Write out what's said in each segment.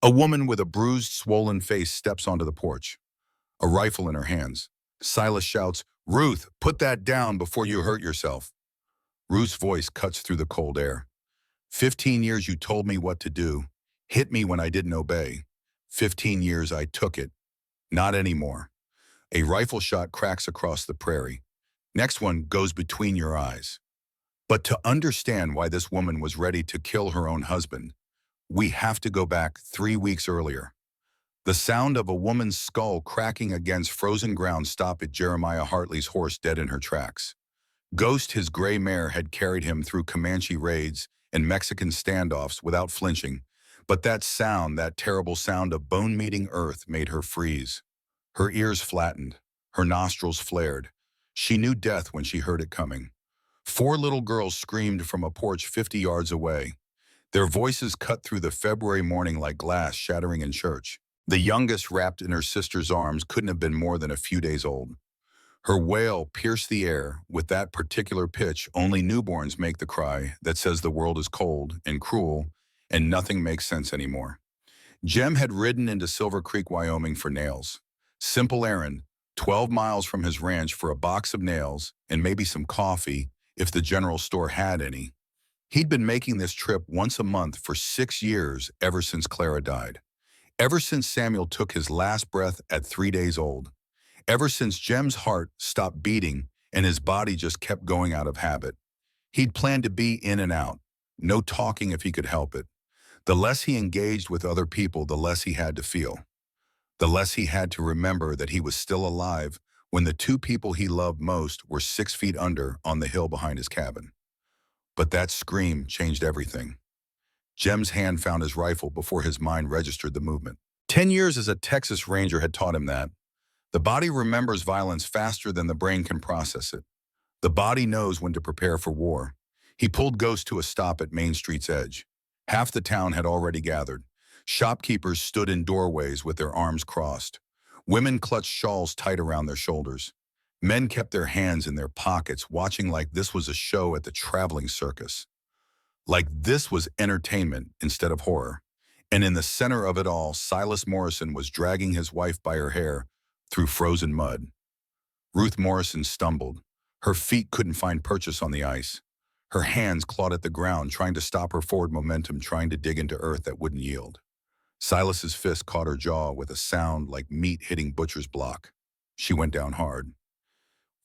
A woman with a bruised, swollen face steps onto the porch, a rifle in her hands. Silas shouts, "Ruth, put that down before you hurt yourself." Ruth's voice cuts through the cold air. 15 years you told me what to do, hit me when I didn't obey. 15 years I took it. Not anymore. A rifle shot cracks across the prairie. Next one goes between your eyes. But to understand why this woman was ready to kill her own husband, we have to go back 3 weeks earlier. The sound of a woman's skull cracking against frozen ground stopped at Jeremiah Hartley's horse dead in her tracks. Ghost, his gray mare, had carried him through Comanche raids and Mexican standoffs without flinching, but that sound, that terrible sound of bone-meeting earth, made her freeze. Her ears flattened, her nostrils flared. She knew death when she heard it coming. 4 little girls screamed from a porch 50 yards away. Their voices cut through the February morning like glass shattering in church. The youngest, wrapped in her sister's arms, couldn't have been more than a few days old. Her wail pierced the air with that particular pitch only newborns make, the cry that says the world is cold and cruel and nothing makes sense anymore. Jem had ridden into Silver Creek, Wyoming for nails. Simple errand, 12 miles from his ranch for a box of nails and maybe some coffee if the general store had any. He'd been making this trip once a month for 6 years ever since Clara died. Ever since Samuel took his last breath at 3 days old. Ever since Jem's heart stopped beating and his body just kept going out of habit. He'd planned to be in and out, no talking if he could help it. The less he engaged with other people, the less he had to feel. The less he had to remember that he was still alive when the 2 people he loved most were 6 feet under on the hill behind his cabin. But that scream changed everything. Jem's hand found his rifle before his mind registered the movement. 10 years as a Texas Ranger had taught him that. The body remembers violence faster than the brain can process it. The body knows when to prepare for war. He pulled Ghost to a stop at Main Street's edge. Half the town had already gathered. Shopkeepers stood in doorways with their arms crossed. Women clutched shawls tight around their shoulders. Men kept their hands in their pockets, watching like this was a show at the traveling circus. Like this was entertainment instead of horror. And in the center of it all, Silas Morrison was dragging his wife by her hair through frozen mud. Ruth Morrison stumbled. Her feet couldn't find purchase on the ice. Her hands clawed at the ground, trying to stop her forward momentum, trying to dig into earth that wouldn't yield. Silas's fist caught her jaw with a sound like meat hitting butcher's block. She went down hard.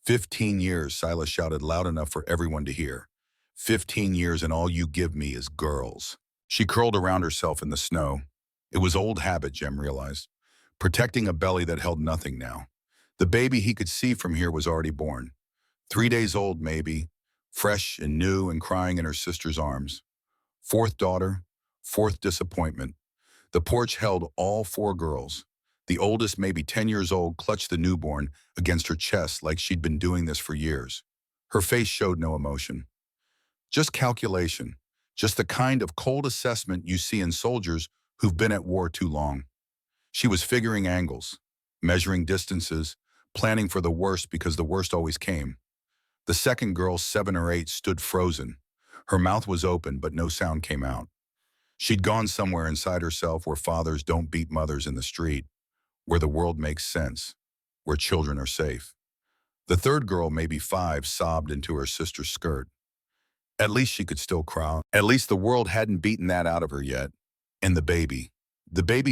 15 years, Silas shouted loud enough for everyone to hear. 15 years and all you give me is girls. She curled around herself in the snow. It was old habit, Jem realized. Protecting a belly that held nothing now. The baby he could see from here was already born. 3 days old, maybe, fresh and new and crying in her sister's arms. 4th daughter, 4th disappointment. The porch held all 4 girls. The oldest, maybe 10 years old, clutched the newborn against her chest like she'd been doing this for years. Her face showed no emotion. Just calculation. Just the kind of cold assessment you see in soldiers who've been at war too long. She was figuring angles, measuring distances, planning for the worst because the worst always came. The second girl, 7 or 8, stood frozen. Her mouth was open, but no sound came out. She'd gone somewhere inside herself where fathers don't beat mothers in the street, where the world makes sense, where children are safe. The third girl, maybe 5, sobbed into her sister's skirt. At least she could still cry. At least the world hadn't beaten that out of her yet. And the baby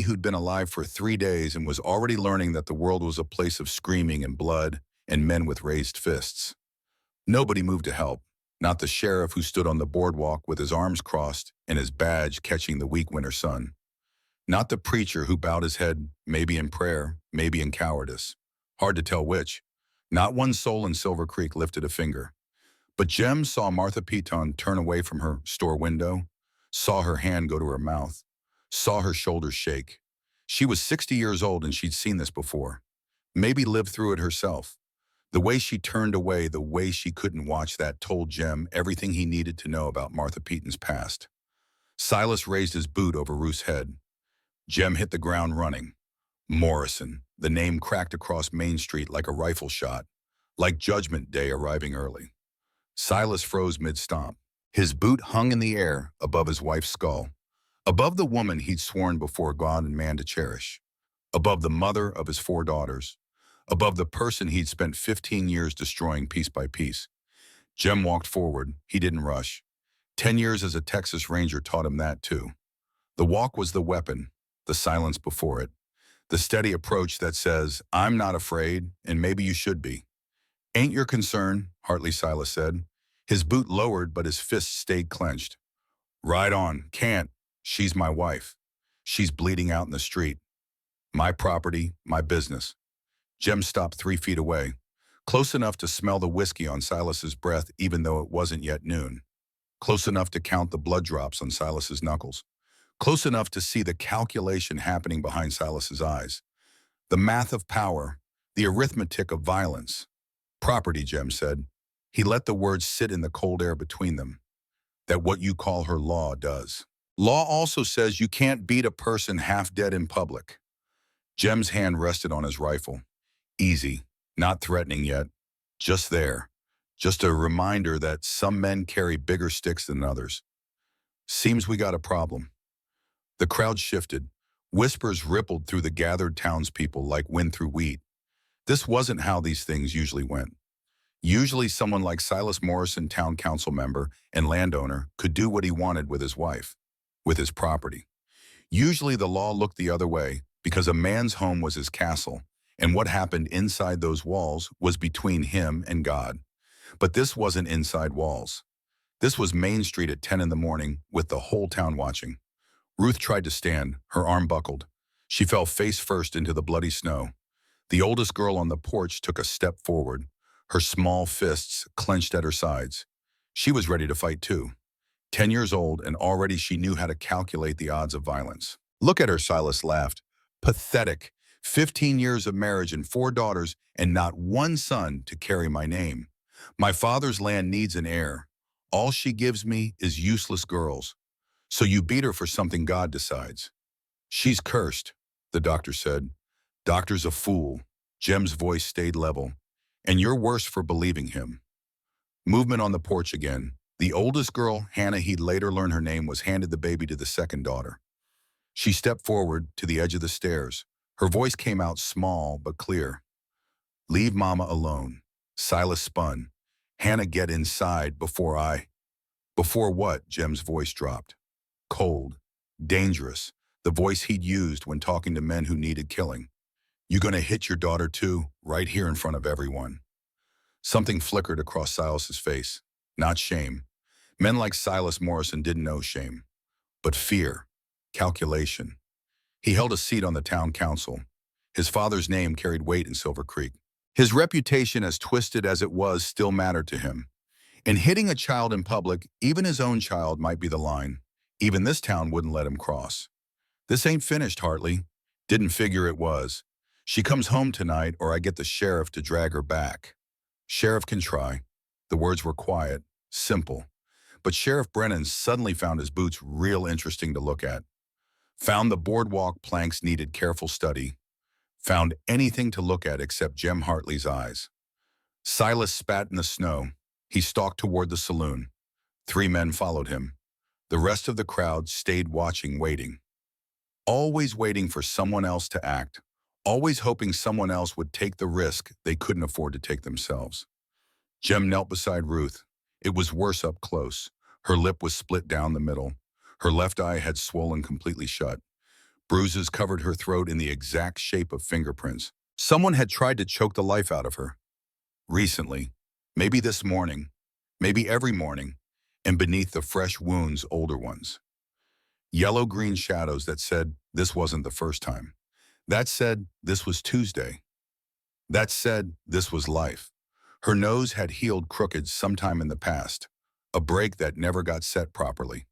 who'd been alive for 3 days and was already learning that the world was a place of screaming and blood and men with raised fists. Nobody moved to help. Not the sheriff who stood on the boardwalk with his arms crossed and his badge catching the weak winter sun. Not the preacher who bowed his head, maybe in prayer, maybe in cowardice. Hard to tell which. Not one soul in Silver Creek lifted a finger. But Jem saw Martha Piton turn away from her store window, saw her hand go to her mouth, saw her shoulders shake. She was 60 years old and she'd seen this before. Maybe lived through it herself. The way she turned away, the way she couldn't watch that told Jem everything he needed to know about Martha Piton's past. Silas raised his boot over Ruth's head. Jem hit the ground running. Morrison, the name cracked across Main Street like a rifle shot, like Judgment Day arriving early. Silas froze mid-stomp. His boot hung in the air above his wife's skull. Above the woman he'd sworn before God and man to cherish. Above the mother of his 4 daughters. Above the person he'd spent 15 years destroying piece by piece. Jem walked forward. He didn't rush. 10 years as a Texas Ranger taught him that too. The walk was the weapon, the silence before it. The steady approach that says, I'm not afraid, and maybe you should be. Ain't your concern, Hartley Silas said. His boot lowered, but his fist stayed clenched. Ride on, can't. She's my wife. She's bleeding out in the street. My property, my business. Jem stopped 3 feet away, close enough to smell the whiskey on Silas's breath even though it wasn't yet noon. Close enough to count the blood drops on Silas's knuckles. Close enough to see the calculation happening behind Silas's eyes. The math of power, the arithmetic of violence. Property, Jem said. He let the words sit in the cold air between them. That what you call her law does. Law also says you can't beat a person half dead in public. Jem's hand rested on his rifle. Easy, not threatening yet. Just there. Just a reminder that some men carry bigger sticks than others. Seems we got a problem. The crowd shifted. Whispers rippled through the gathered townspeople like wind through wheat. This wasn't how these things usually went. Usually someone like Silas Morrison, town council member and landowner, could do what he wanted with his wife, with his property. Usually the law looked the other way because a man's home was his castle, and what happened inside those walls was between him and God. But this wasn't inside walls. This was Main Street at 10 in the morning with the whole town watching. Ruth tried to stand, her arm buckled. She fell face first into the bloody snow. The oldest girl on the porch took a step forward, her small fists clenched at her sides. She was ready to fight too. 10 years old, and already she knew how to calculate the odds of violence. Look at her, Silas laughed. Pathetic. 15 years of marriage and 4 daughters and not one son to carry my name. My father's land needs an heir. All she gives me is useless girls. So you beat her for something God decides. She's cursed, the doctor said. Doctor's a fool. Jem's voice stayed level. And you're worse for believing him. Movement on the porch again. The oldest girl, Hannah, he'd later learn her name, was handed the baby to the second daughter. She stepped forward to the edge of the stairs. Her voice came out small but clear. Leave Mama alone. Silas spun. Hannah, get inside before I... Before what? Jem's voice dropped. Cold. Dangerous. The voice he'd used when talking to men who needed killing. You gonna hit your daughter too, right here in front of everyone. Something flickered across Silas's face. Not shame. Men like Silas Morrison didn't know shame. But fear. Calculation. He held a seat on the town council. His father's name carried weight in Silver Creek. His reputation, as twisted as it was, still mattered to him. In hitting a child in public, even his own child might be the line. Even this town wouldn't let him cross. This ain't finished, Hartley. Didn't figure it was. She comes home tonight or I get the sheriff to drag her back. Sheriff can try. The words were quiet, simple. But Sheriff Brennan suddenly found his boots real interesting to look at. Found the boardwalk planks needed careful study. Found anything to look at except Jem Hartley's eyes. Silas spat in the snow. He stalked toward the saloon. 3 men followed him. The rest of the crowd stayed watching, waiting. Always waiting for someone else to act. Always hoping someone else would take the risk they couldn't afford to take themselves. Jem knelt beside Ruth. It was worse up close. Her lip was split down the middle. Her left eye had swollen completely shut. Bruises covered her throat in the exact shape of fingerprints. Someone had tried to choke the life out of her. Recently. Maybe this morning. Maybe every morning. And beneath the fresh wounds, older ones. Yellow-green shadows that said this wasn't the first time. That said this was Tuesday. That said this was life. Her nose had healed crooked sometime in the past. A break that never got set properly.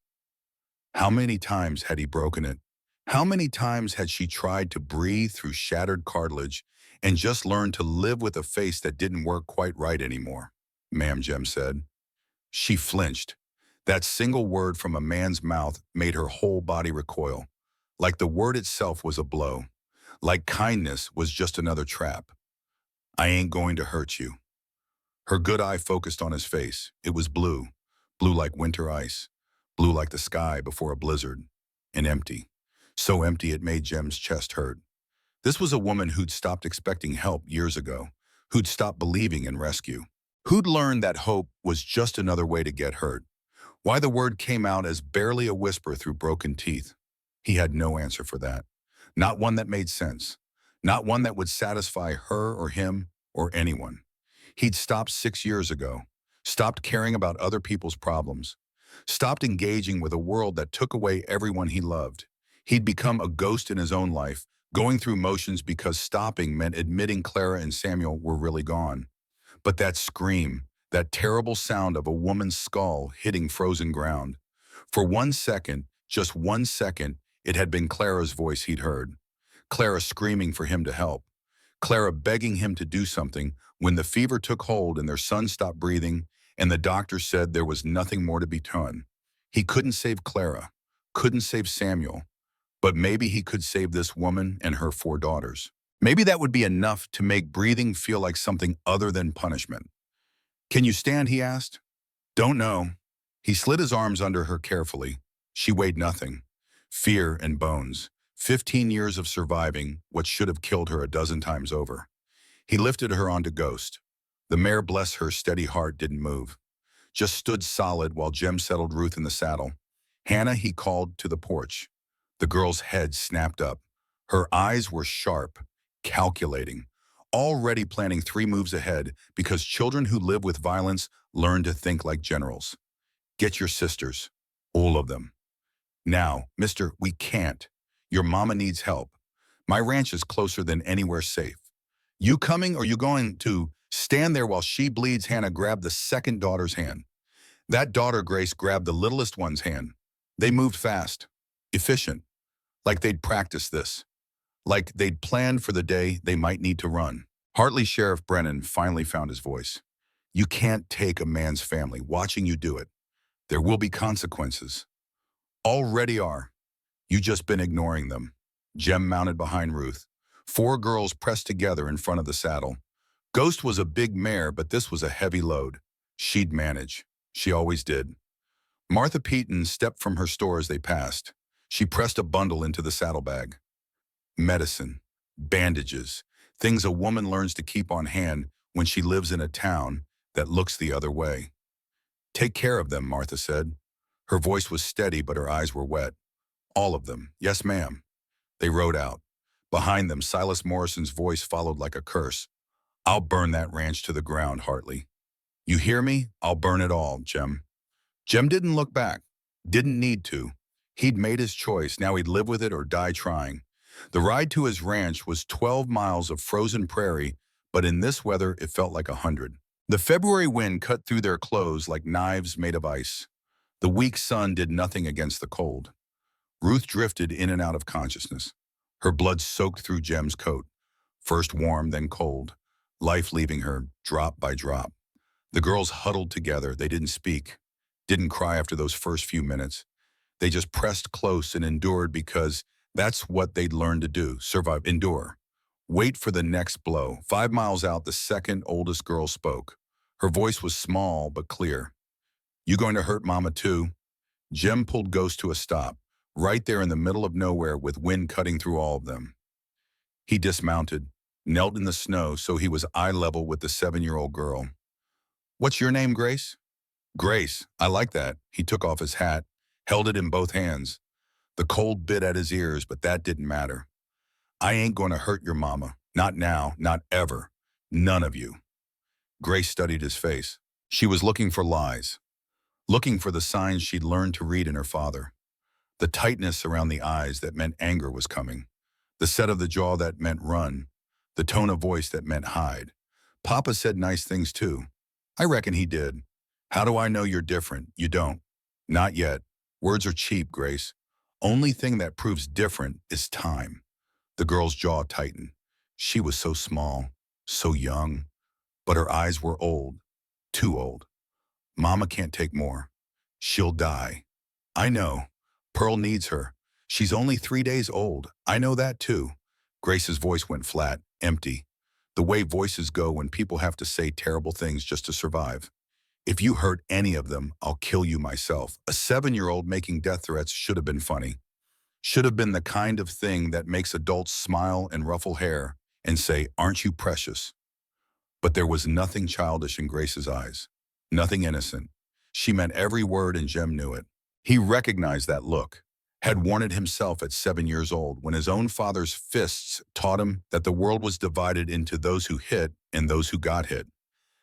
How many times had he broken it? How many times had she tried to breathe through shattered cartilage and just learned to live with a face that didn't work quite right anymore? Ma'am, Jem said. She flinched. That single word from a man's mouth made her whole body recoil. Like the word itself was a blow. Like kindness was just another trap. I ain't going to hurt you. Her good eye focused on his face. It was blue. Blue like winter ice. Blue like the sky before a blizzard. and empty. So empty it made Jem's chest hurt. This was a woman who'd stopped expecting help years ago, who'd stopped believing in rescue, who'd learned that hope was just another way to get hurt. Why the word came out as barely a whisper through broken teeth, he had no answer for that. Not one that made sense. Not one that would satisfy her or him or anyone. He'd stopped 6 years ago, stopped caring about other people's problems, stopped engaging with a world that took away everyone he loved. He'd become a ghost in his own life, going through motions because stopping meant admitting Clara and Samuel were really gone. But that scream, that terrible sound of a woman's skull hitting frozen ground. For 1 second, just 1 second, it had been Clara's voice he'd heard. Clara screaming for him to help. Clara begging him to do something when the fever took hold and their son stopped breathing and the doctor said there was nothing more to be done. He couldn't save Clara, couldn't save Samuel, but maybe he could save this woman and her 4 daughters. Maybe that would be enough to make breathing feel like something other than punishment. Can you stand, he asked. Don't know. He slid his arms under her carefully. She weighed nothing. Fear and bones. 15 years of surviving what should have killed her a dozen times over. He lifted her onto Ghost. The mare, bless her steady heart, didn't move. Just stood solid while Jem settled Ruth in the saddle. Hannah, he called to the porch. The girl's head snapped up. Her eyes were sharp, calculating, already planning 3 moves ahead because children who live with violence learn to think like generals. Get your sisters. All of them. Now, mister, we can't. Your mama needs help. My ranch is closer than anywhere safe. You coming or you going to stand there while she bleeds? Hannah grabbed the second daughter's hand. That daughter, Grace, grabbed the littlest one's hand. They moved fast, efficient, like they'd practiced this, like they'd planned for the day they might need to run. Hartley Sheriff Brennan finally found his voice. You can't take a man's family watching you do it. There will be consequences. Already are. You just been ignoring them. Jem mounted behind Ruth. 4 girls pressed together in front of the saddle. Ghost was a big mare, but this was a heavy load. She'd manage. She always did. Martha Peaton stepped from her store as they passed. She pressed a bundle into the saddlebag. Medicine, bandages, things a woman learns to keep on hand when she lives in a town that looks the other way. Take care of them, Martha said. Her voice was steady, but her eyes were wet. All of them. Yes, ma'am. They rode out. Behind them, Silas Morrison's voice followed like a curse. I'll burn that ranch to the ground, Hartley. You hear me? I'll burn it all, Jem. Jem didn't look back. Didn't need to. He'd made his choice. Now he'd live with it or die trying. The ride to his ranch was 12 miles of frozen prairie, but in this weather, it felt like 100. The February wind cut through their clothes like knives made of ice. The weak sun did nothing against the cold. Ruth drifted in and out of consciousness. Her blood soaked through Jem's coat, first warm, then cold, life leaving her drop by drop. The girls huddled together. They didn't speak, didn't cry after those first few minutes. They just pressed close and endured because that's what they'd learned to do, survive, endure. Wait for the next blow. 5 miles out, the second oldest girl spoke. Her voice was small but clear. You going to hurt Mama too? Jem pulled Ghost to a stop, right there in the middle of nowhere with wind cutting through all of them. He dismounted, knelt in the snow so he was eye level with the 7-year-old girl. What's your name, Grace? Grace, I like that. He took off his hat, held it in both hands. The cold bit at his ears, but that didn't matter. I ain't going to hurt your mama. Not now, not ever. None of you. Grace studied his face. She was looking for lies, looking for the signs she'd learned to read in her father. The tightness around the eyes that meant anger was coming. The set of the jaw that meant run. The tone of voice that meant hide. Papa said nice things too. I reckon he did. How do I know you're different? You don't. Not yet. Words are cheap, Grace. Only thing that proves different is time. The girl's jaw tightened. She was so small, so young, but her eyes were old, too old. Mama can't take more. She'll die. I know. Pearl needs her. She's only 3 days old. I know that too. Grace's voice went flat, empty. The way voices go when people have to say terrible things just to survive. If you hurt any of them, I'll kill you myself. A 7-year-old making death threats should have been funny. Should have been the kind of thing that makes adults smile and ruffle hair and say, "Aren't you precious?" But there was nothing childish in Grace's eyes, nothing innocent. She meant every word and Jem knew it. He recognized that look, had worn it himself at 7 years old when his own father's fists taught him that the world was divided into those who hit and those who got hit.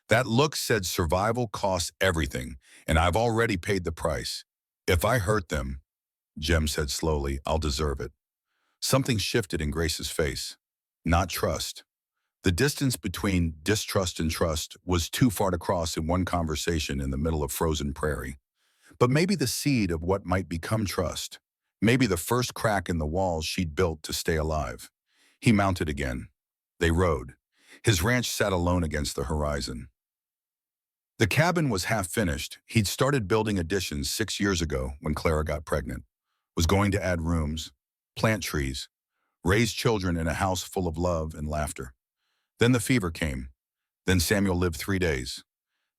That look said survival costs everything, and I've already paid the price. If I hurt them, Jem said slowly, I'll deserve it. Something shifted in Grace's face. Not trust. The distance between distrust and trust was too far to cross in one conversation in the middle of frozen prairie. But maybe the seed of what might become trust. Maybe the first crack in the walls she'd built to stay alive. He mounted again. They rode. His ranch sat alone against the horizon. The cabin was half finished. He'd started building additions 6 years ago when Clara got pregnant. Was going to add rooms, plant trees, raise children in a house full of love and laughter. Then the fever came. Then Samuel lived 3 days.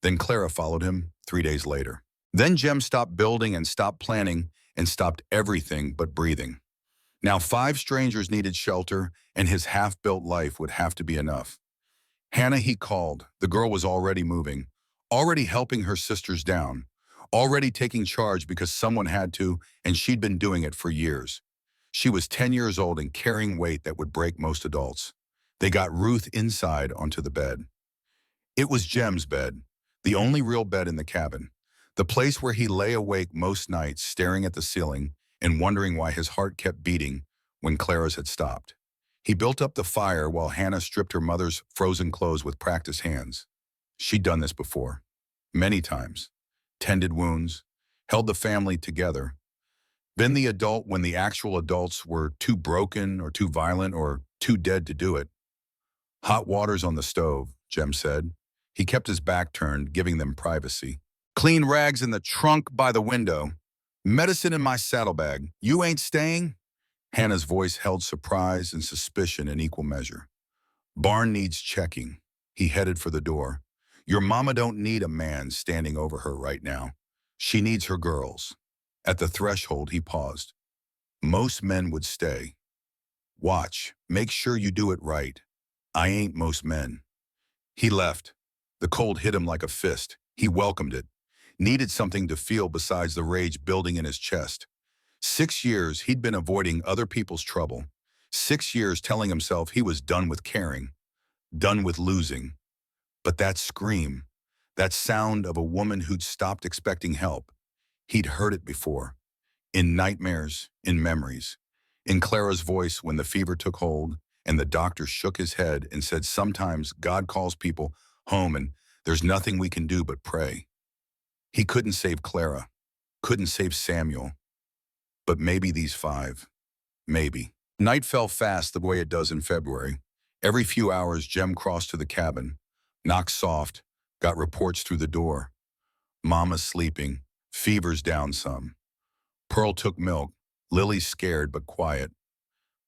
Then Clara followed him 3 days later. Then Jem stopped building and stopped planning and stopped everything but breathing. Now 5 strangers needed shelter, and his half-built life would have to be enough. Hannah he called. The girl was already moving, already helping her sisters down, already taking charge because someone had to, and she'd been doing it for years. She was 10 years old and carrying weight that would break most adults. They got Ruth inside onto the bed. It was Jem's bed, the only real bed in the cabin, the place where he lay awake most nights staring at the ceiling and wondering why his heart kept beating when Clara's had stopped. He built up the fire while Hannah stripped her mother's frozen clothes with practiced hands. She'd done this before, many times, tended wounds, held the family together, been the adult when the actual adults were too broken or too violent or too dead to do it. Hot water's on the stove, Jem said. He kept his back turned, giving them privacy. Clean rags in the trunk by the window. Medicine in my saddlebag. You ain't staying? Hannah's voice held surprise and suspicion in equal measure. Barn needs checking. He headed for the door. Your mama don't need a man standing over her right now. She needs her girls. At the threshold, he paused. Most men would stay. Watch. Make sure you do it right. I ain't most men. He left. The cold hit him like a fist. He welcomed it. Needed something to feel besides the rage building in his chest. 6 years he'd been avoiding other people's trouble. 6 years telling himself he was done with caring, done with losing. But that scream, that sound of a woman who'd stopped expecting help, he'd heard it before. In nightmares, in memories. In Clara's voice when the fever took hold and the doctor shook his head and said sometimes God calls people home and there's nothing we can do but pray. He couldn't save Clara, couldn't save Samuel. But maybe these 5. Maybe. Night fell fast the way it does in February. Every few hours, Jem crossed to the cabin, knocked soft, got reports through the door. Mama's sleeping, fever's down some. Pearl took milk, Lily's scared but quiet.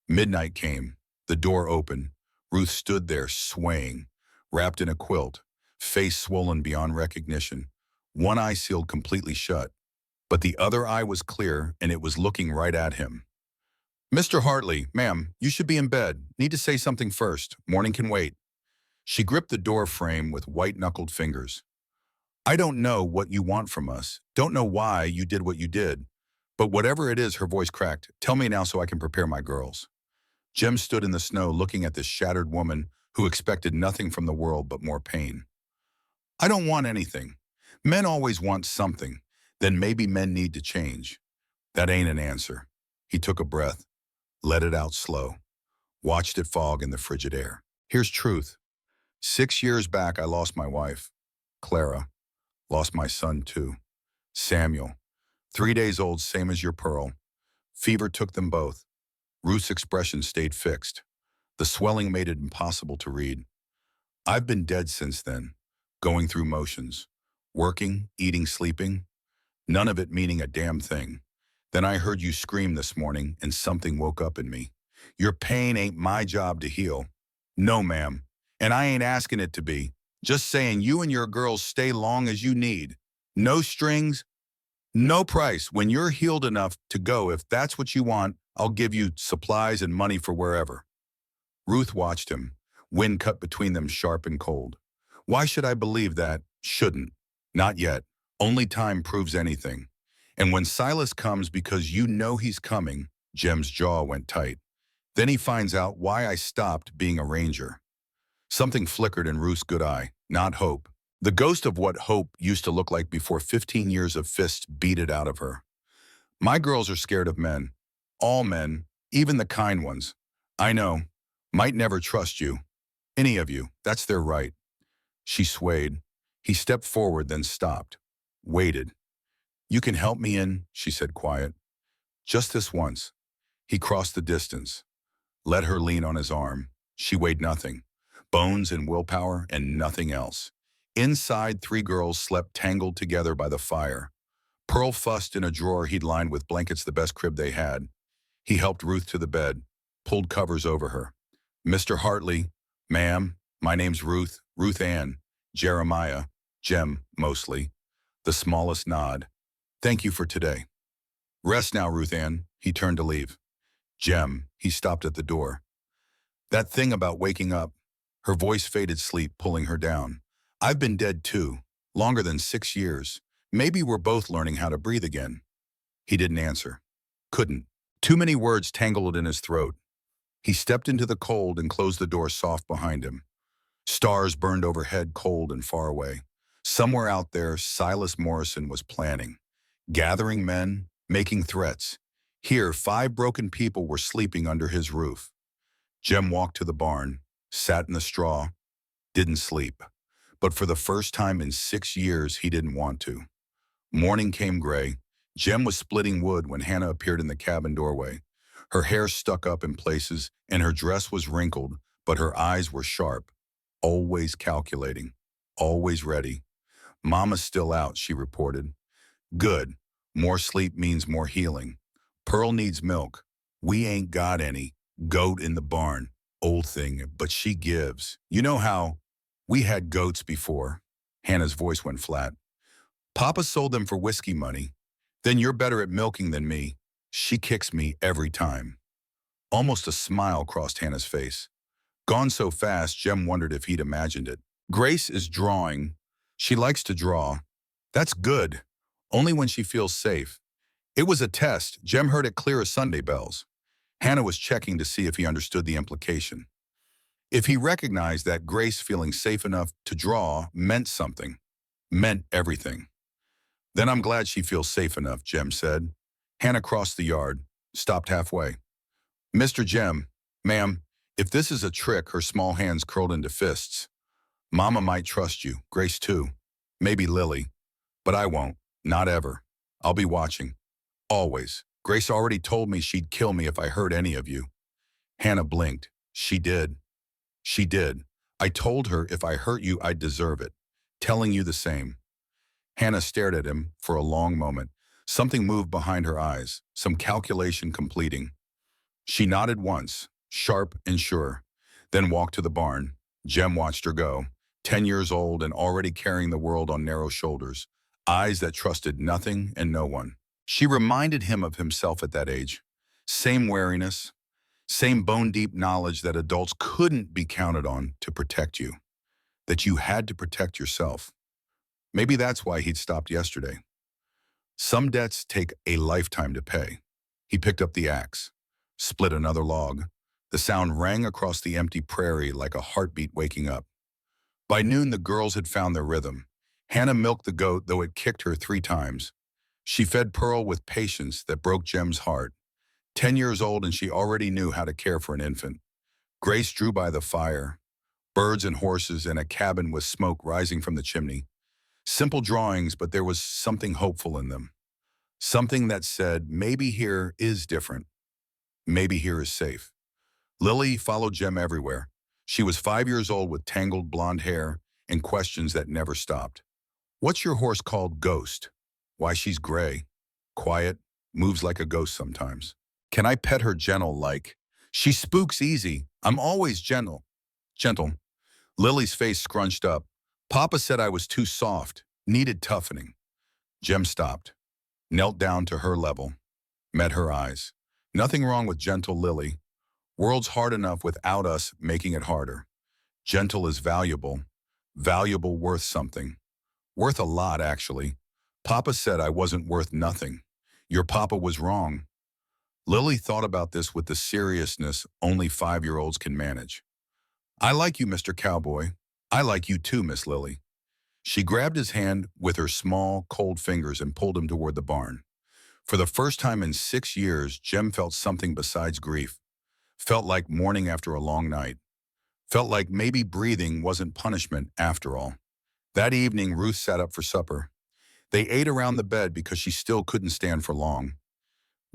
Midnight came, the door opened. Ruth stood there swaying, wrapped in a quilt, face swollen beyond recognition, one eye sealed completely shut. But the other eye was clear, and it was looking right at him. Mr. Hartley, ma'am, you should be in bed. Need to say something first. Morning can wait. She gripped the door frame with white-knuckled fingers. I don't know what you want from us. Don't know why you did what you did. But whatever it is, her voice cracked. Tell me now so I can prepare my girls. Jem stood in the snow looking at this shattered woman who expected nothing from the world but more pain. I don't want anything. Men always want something. Then maybe men need to change. That ain't an answer. He took a breath, let it out slow, watched it fog in the frigid air. Here's truth. 6 years back, I lost my wife, Clara. Lost my son, too. Samuel. 3 days old, same as your Pearl. Fever took them both. Ruth's expression stayed fixed. The swelling made it impossible to read. I've been dead since then, going through motions, working, eating, sleeping, none of it meaning a damn thing. Then I heard you scream this morning and something woke up in me. Your pain ain't my job to heal. No, ma'am. And I ain't asking it to be. Just saying you and your girls stay long as you need. No strings, no price. When you're healed enough to go, if that's what you want, I'll give you supplies and money for wherever." Ruth watched him, wind cut between them sharp and cold. "Why should I believe that? Shouldn't. Not yet. Only time proves anything. And when Silas comes because you know he's coming," Jem's jaw went tight. "Then he finds out why I stopped being a ranger." Something flickered in Ruth's good eye, not hope. The ghost of what hope used to look like before 15 years of fists beat it out of her. "My girls are scared of men. All men, even the kind ones. I know. Might never trust you. Any of you. That's their right." She swayed. He stepped forward, then stopped. Waited. "You can help me in," she said quiet. "Just this once." He crossed the distance. Let her lean on his arm. She weighed nothing. Bones and willpower and nothing else. Inside, 3 girls slept tangled together by the fire. Pearl fussed in a drawer he'd lined with blankets, the best crib they had. He helped Ruth to the bed, pulled covers over her. "Mr. Hartley, ma'am, my name's Ruth, Ruth Ann, Jeremiah, Jem, mostly." The smallest nod. "Thank you for today." "Rest now, Ruth Ann." He turned to leave. "Jem," he stopped at the door. "That thing about waking up." Her voice faded, sleep pulling her down. "I've been dead too, longer than 6 years. Maybe we're both learning how to breathe again." He didn't answer. Couldn't. Too many words tangled in his throat. He stepped into the cold and closed the door soft behind him. Stars burned overhead, cold and far away. Somewhere out there, Silas Morrison was planning. Gathering men, making threats. Here, 5 broken people were sleeping under his roof. Jem walked to the barn, sat in the straw, didn't sleep. But for the first time in 6 years, he didn't want to. Morning came gray. Jem was splitting wood when Hannah appeared in the cabin doorway. Her hair stuck up in places, and her dress was wrinkled, but her eyes were sharp. Always calculating. Always ready. "Mama's still out," she reported. "Good. More sleep means more healing. Pearl needs milk. We ain't got any. Goat in the barn. Old thing, but she gives. You know how we had goats before." Hannah's voice went flat. "Papa sold them for whiskey money. Then you're better at milking than me. She kicks me every time." Almost a smile crossed Hannah's face. Gone so fast, Jem wondered if he'd imagined it. "Grace is drawing. She likes to draw. That's good. Only when she feels safe." It was a test. Jem heard it clear as Sunday bells. Hannah was checking to see if he understood the implication. If he recognized that Grace feeling safe enough to draw meant something. Meant everything. "Then I'm glad she feels safe enough," Jem said. Hannah crossed the yard, stopped halfway. "Mr. Jem, ma'am, if this is a trick," her small hands curled into fists. "Mama might trust you, Grace too. Maybe Lily. But I won't. Not ever. I'll be watching. Always. Grace already told me she'd kill me if I hurt any of you." Hannah blinked. "She did. She did. I told her if I hurt you, I'd deserve it. Telling you the same." Hannah stared at him for a long moment. Something moved behind her eyes, some calculation completing. She nodded once, sharp and sure, then walked to the barn. Jem watched her go, 10 years old and already carrying the world on narrow shoulders, eyes that trusted nothing and no one. She reminded him of himself at that age. Same wariness, same bone-deep knowledge that adults couldn't be counted on to protect you, that you had to protect yourself. Maybe that's why he'd stopped yesterday. Some debts take a lifetime to pay. He picked up the axe, split another log. The sound rang across the empty prairie like a heartbeat waking up. By noon, the girls had found their rhythm. Hannah milked the goat, though it kicked her 3 times. She fed Pearl with patience that broke Jem's heart. 10 years old, and she already knew how to care for an infant. Grace drew by the fire. Birds and horses and a cabin with smoke rising from the chimney. Simple drawings, but there was something hopeful in them. Something that said, maybe here is different. Maybe here is safe. Lily followed Jem everywhere. She was 5 years old with tangled blonde hair and questions that never stopped. "What's your horse called?" "Ghost." "Why, she's gray. Quiet, moves like a ghost sometimes." "Can I pet her gentle like?" "She spooks easy. I'm always gentle." "Gentle." Lily's face scrunched up. "Papa said I was too soft, needed toughening." Jem stopped, knelt down to her level, met her eyes. Nothing wrong with gentle Lily. World's hard enough without us making it harder. Gentle is valuable. Valuable worth something. Worth a lot, actually. Papa said I wasn't worth nothing. Your papa was wrong. Lily thought about this with the seriousness only 5-year-olds can manage. I like you, Mr. Cowboy. I like you too, Miss Lily. She grabbed his hand with her small, cold fingers and pulled him toward the barn. For the first time in 6 years, Jem felt something besides grief. Felt like mourning after a long night. Felt like maybe breathing wasn't punishment after all. That evening, Ruth sat up for supper. They ate around the bed because she still couldn't stand for long.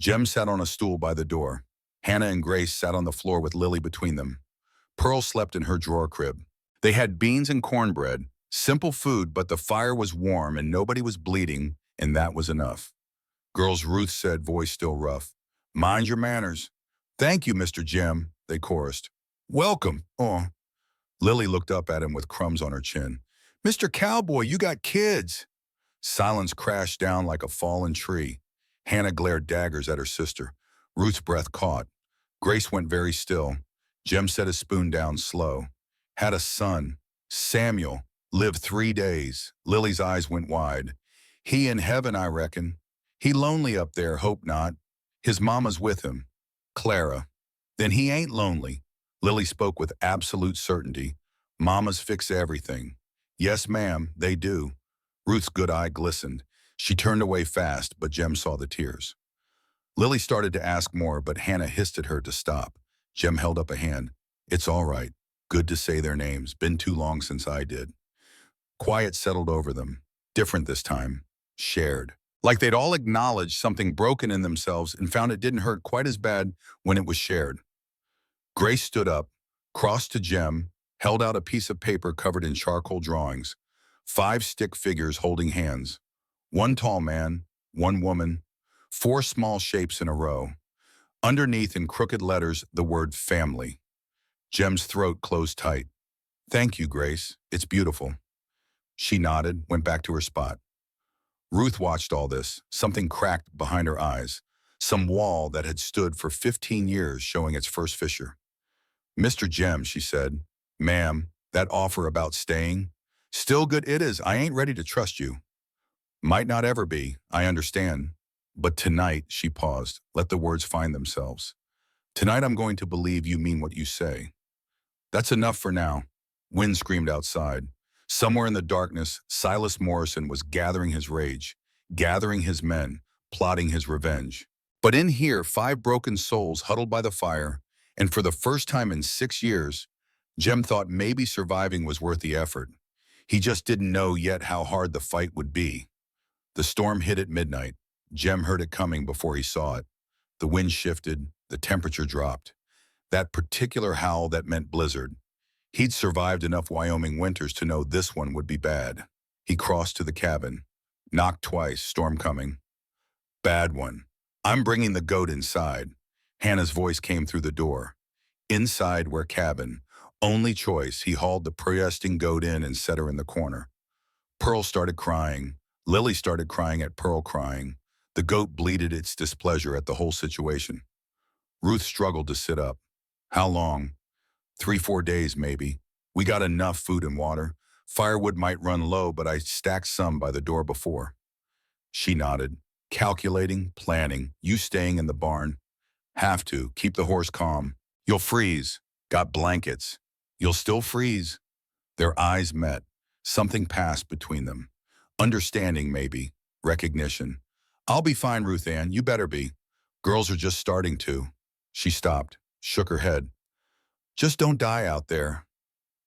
Jem sat on a stool by the door. Hannah and Grace sat on the floor with Lily between them. Pearl slept in her drawer crib. They had beans and cornbread, simple food, but the fire was warm and nobody was bleeding, and that was enough. Girls, Ruth said, voice still rough. Mind your manners. Thank you, Mr. Jem, they chorused. Welcome. Oh. Lily looked up at him with crumbs on her chin. Mr. Cowboy, you got kids. Silence crashed down like a fallen tree. Hannah glared daggers at her sister. Ruth's breath caught. Grace went very still. Jem set his spoon down slow. Had a son. Samuel. Lived 3 days. Lily's eyes went wide. He in heaven, I reckon. He lonely up there, hope not. His mama's with him. Clara. Then he ain't lonely. Lily spoke with absolute certainty. Mamas fix everything. Yes, ma'am, they do. Ruth's good eye glistened. She turned away fast, but Jem saw the tears. Lily started to ask more, but Hannah hissed at her to stop. Jem held up a hand. It's all right. Good to say their names. Been too long since I did. Quiet settled over them. Different this time. Shared. Like they'd all acknowledged something broken in themselves and found it didn't hurt quite as bad when it was shared. Grace stood up, crossed to Jem, held out a piece of paper covered in charcoal drawings. 5 stick figures holding hands. 1 tall man, 1 woman, 4 small shapes in a row. Underneath in crooked letters, the word family. Jem's throat closed tight. Thank you, Grace. It's beautiful. She nodded, went back to her spot. Ruth watched all this, something cracked behind her eyes, some wall that had stood for 15 years showing its first fissure. Mr. Jem, she said, ma'am, that offer about staying? Still good it is. I ain't ready to trust you. Might not ever be, I understand. But tonight, she paused, let the words find themselves. Tonight I'm going to believe you mean what you say. That's enough for now. Wind screamed outside. Somewhere in the darkness, Silas Morrison was gathering his rage, gathering his men, plotting his revenge. But in here, 5 broken souls huddled by the fire, and for the first time in 6 years, Jem thought maybe surviving was worth the effort. He just didn't know yet how hard the fight would be. The storm hit at midnight. Jem heard it coming before he saw it. The wind shifted, the temperature dropped. That particular howl that meant blizzard. He'd survived enough Wyoming winters to know this one would be bad. He crossed to the cabin. Knocked twice, storm coming. Bad one. I'm bringing the goat inside. Hannah's voice came through the door. Inside where cabin. Only choice, he hauled the pre-resting goat in and set her in the corner. Pearl started crying. Lily started crying at Pearl crying. The goat bleated its displeasure at the whole situation. Ruth struggled to sit up. How long? 3-4 days, maybe. We got enough food and water. Firewood might run low, but I stacked some by the door before. She nodded. Calculating, planning, you staying in the barn. Have to, keep the horse calm. You'll freeze. Got blankets. You'll still freeze. Their eyes met. Something passed between them. Understanding, maybe. Recognition. I'll be fine, Ruth Ann. You better be. Girls are just starting to. She stopped, shook her head. Just don't die out there.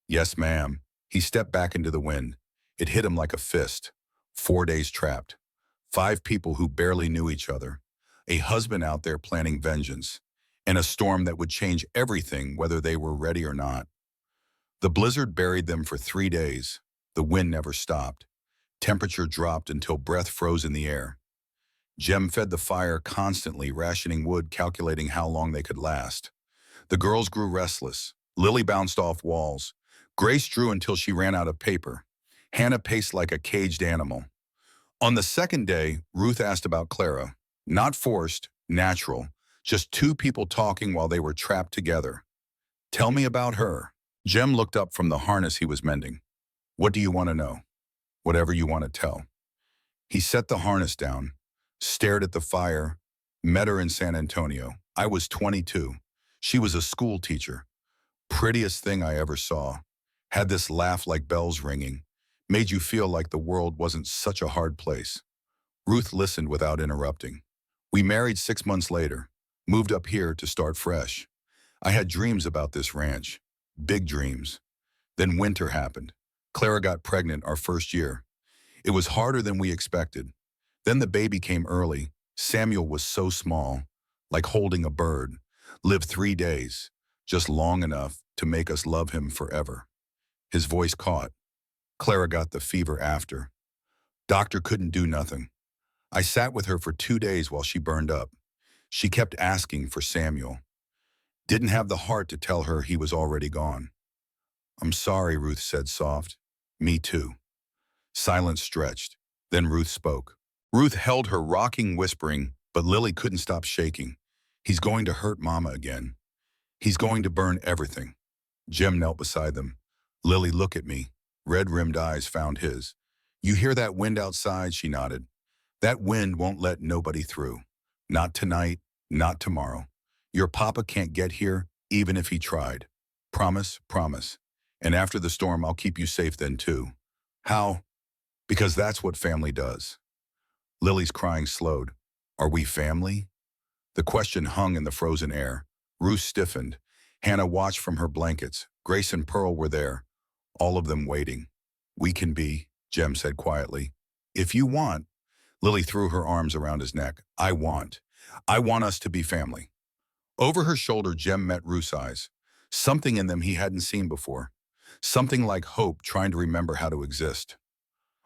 Yes, ma'am. He stepped back into the wind. It hit him like a fist. 4 days trapped. 5 people who barely knew each other. A husband out there planning vengeance. And a storm that would change everything whether they were ready or not. The blizzard buried them for 3 days. The wind never stopped. Temperature dropped until breath froze in the air. Jem fed the fire constantly, rationing wood, calculating how long they could last. The girls grew restless. Lily bounced off walls. Grace drew until she ran out of paper. Hannah paced like a caged animal. On the second day, Ruth asked about Clara. Not forced, natural. Just two people talking while they were trapped together. Tell me about her. Jem looked up from the harness he was mending. What do you want to know? Whatever you want to tell. He set the harness down, stared at the fire, met her in San Antonio. I was 22. She was a school teacher. Prettiest thing I ever saw. Had this laugh like bells ringing. Made you feel like the world wasn't such a hard place. Ruth listened without interrupting. We married 6 months later. Moved up here to start fresh. I had dreams about this ranch. Big dreams. Then winter happened. Clara got pregnant our first year. It was harder than we expected. Then the baby came early. Samuel was so small, like holding a bird. Lived 3 days, just long enough to make us love him forever. His voice caught. Clara got the fever after. Doctor couldn't do nothing. I sat with her for 2 days while she burned up. She kept asking for Samuel. Didn't have the heart to tell her he was already gone. I'm sorry, Ruth said soft. Me too. Silence stretched. Then Ruth spoke. Ruth held her rocking, whispering, but Lily couldn't stop shaking. He's going to hurt Mama again. He's going to burn everything. Jem knelt beside them. Lily, look at me. Red-rimmed eyes found his. You hear that wind outside? She nodded. That wind won't let nobody through. Not tonight, not tomorrow. Your papa can't get here, even if he tried. Promise, promise. And after the storm, I'll keep you safe then too. How? Because that's what family does. Lily's crying slowed. Are we family? The question hung in the frozen air. Ruth stiffened. Hannah watched from her blankets. Grace and Pearl were there, all of them waiting. We can be, Jem said quietly. If you want. Lily threw her arms around his neck. I want us to be family. Over her shoulder, Jem met Ruth's eyes. Something in them he hadn't seen before. Something like hope trying to remember how to exist.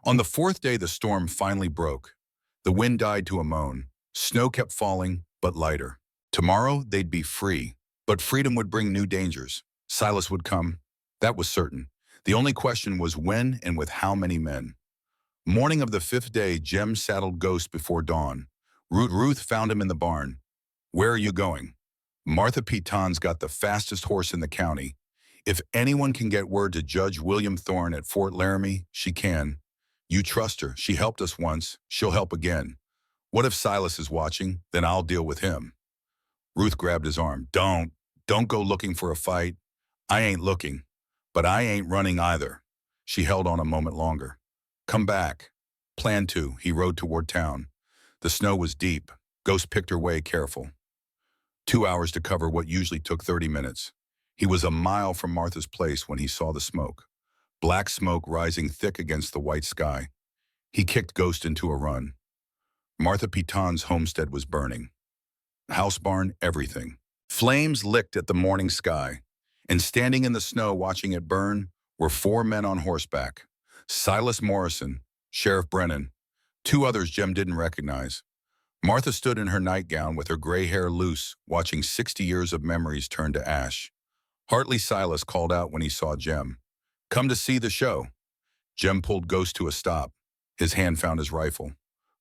On the 4th day, the storm finally broke. The wind died to a moan. Snow kept falling, but lighter. Tomorrow, they'd be free. But freedom would bring new dangers. Silas would come. That was certain. The only question was when and with how many men. Morning of the 5th day, Jem saddled Ghost before dawn. Ruth found him in the barn. Where are you going? Martha Piton's got the fastest horse in the county. If anyone can get word to Judge William Thorne at Fort Laramie, she can. You trust her. She helped us once. She'll help again. What if Silas is watching? Then I'll deal with him. Ruth grabbed his arm. Don't go looking for a fight. I ain't looking. But I ain't running either. She held on a moment longer. Come back. Plan to. He rode toward town. The snow was deep. Ghost picked her way careful. 2 hours to cover what usually took 30 minutes. He was a mile from Martha's place when he saw the smoke. Black smoke rising thick against the white sky. He kicked Ghost into a run. Martha Piton's homestead was burning. House, barn, everything. Flames licked at the morning sky. And standing in the snow watching it burn were 4 men on horseback. Silas Morrison, Sheriff Brennan, 2 others Jem didn't recognize. Martha stood in her nightgown with her gray hair loose, watching 60 years of memories turn to ash. Hartley Silas called out when he saw Jem. Come to see the show. Jem pulled Ghost to a stop. His hand found his rifle.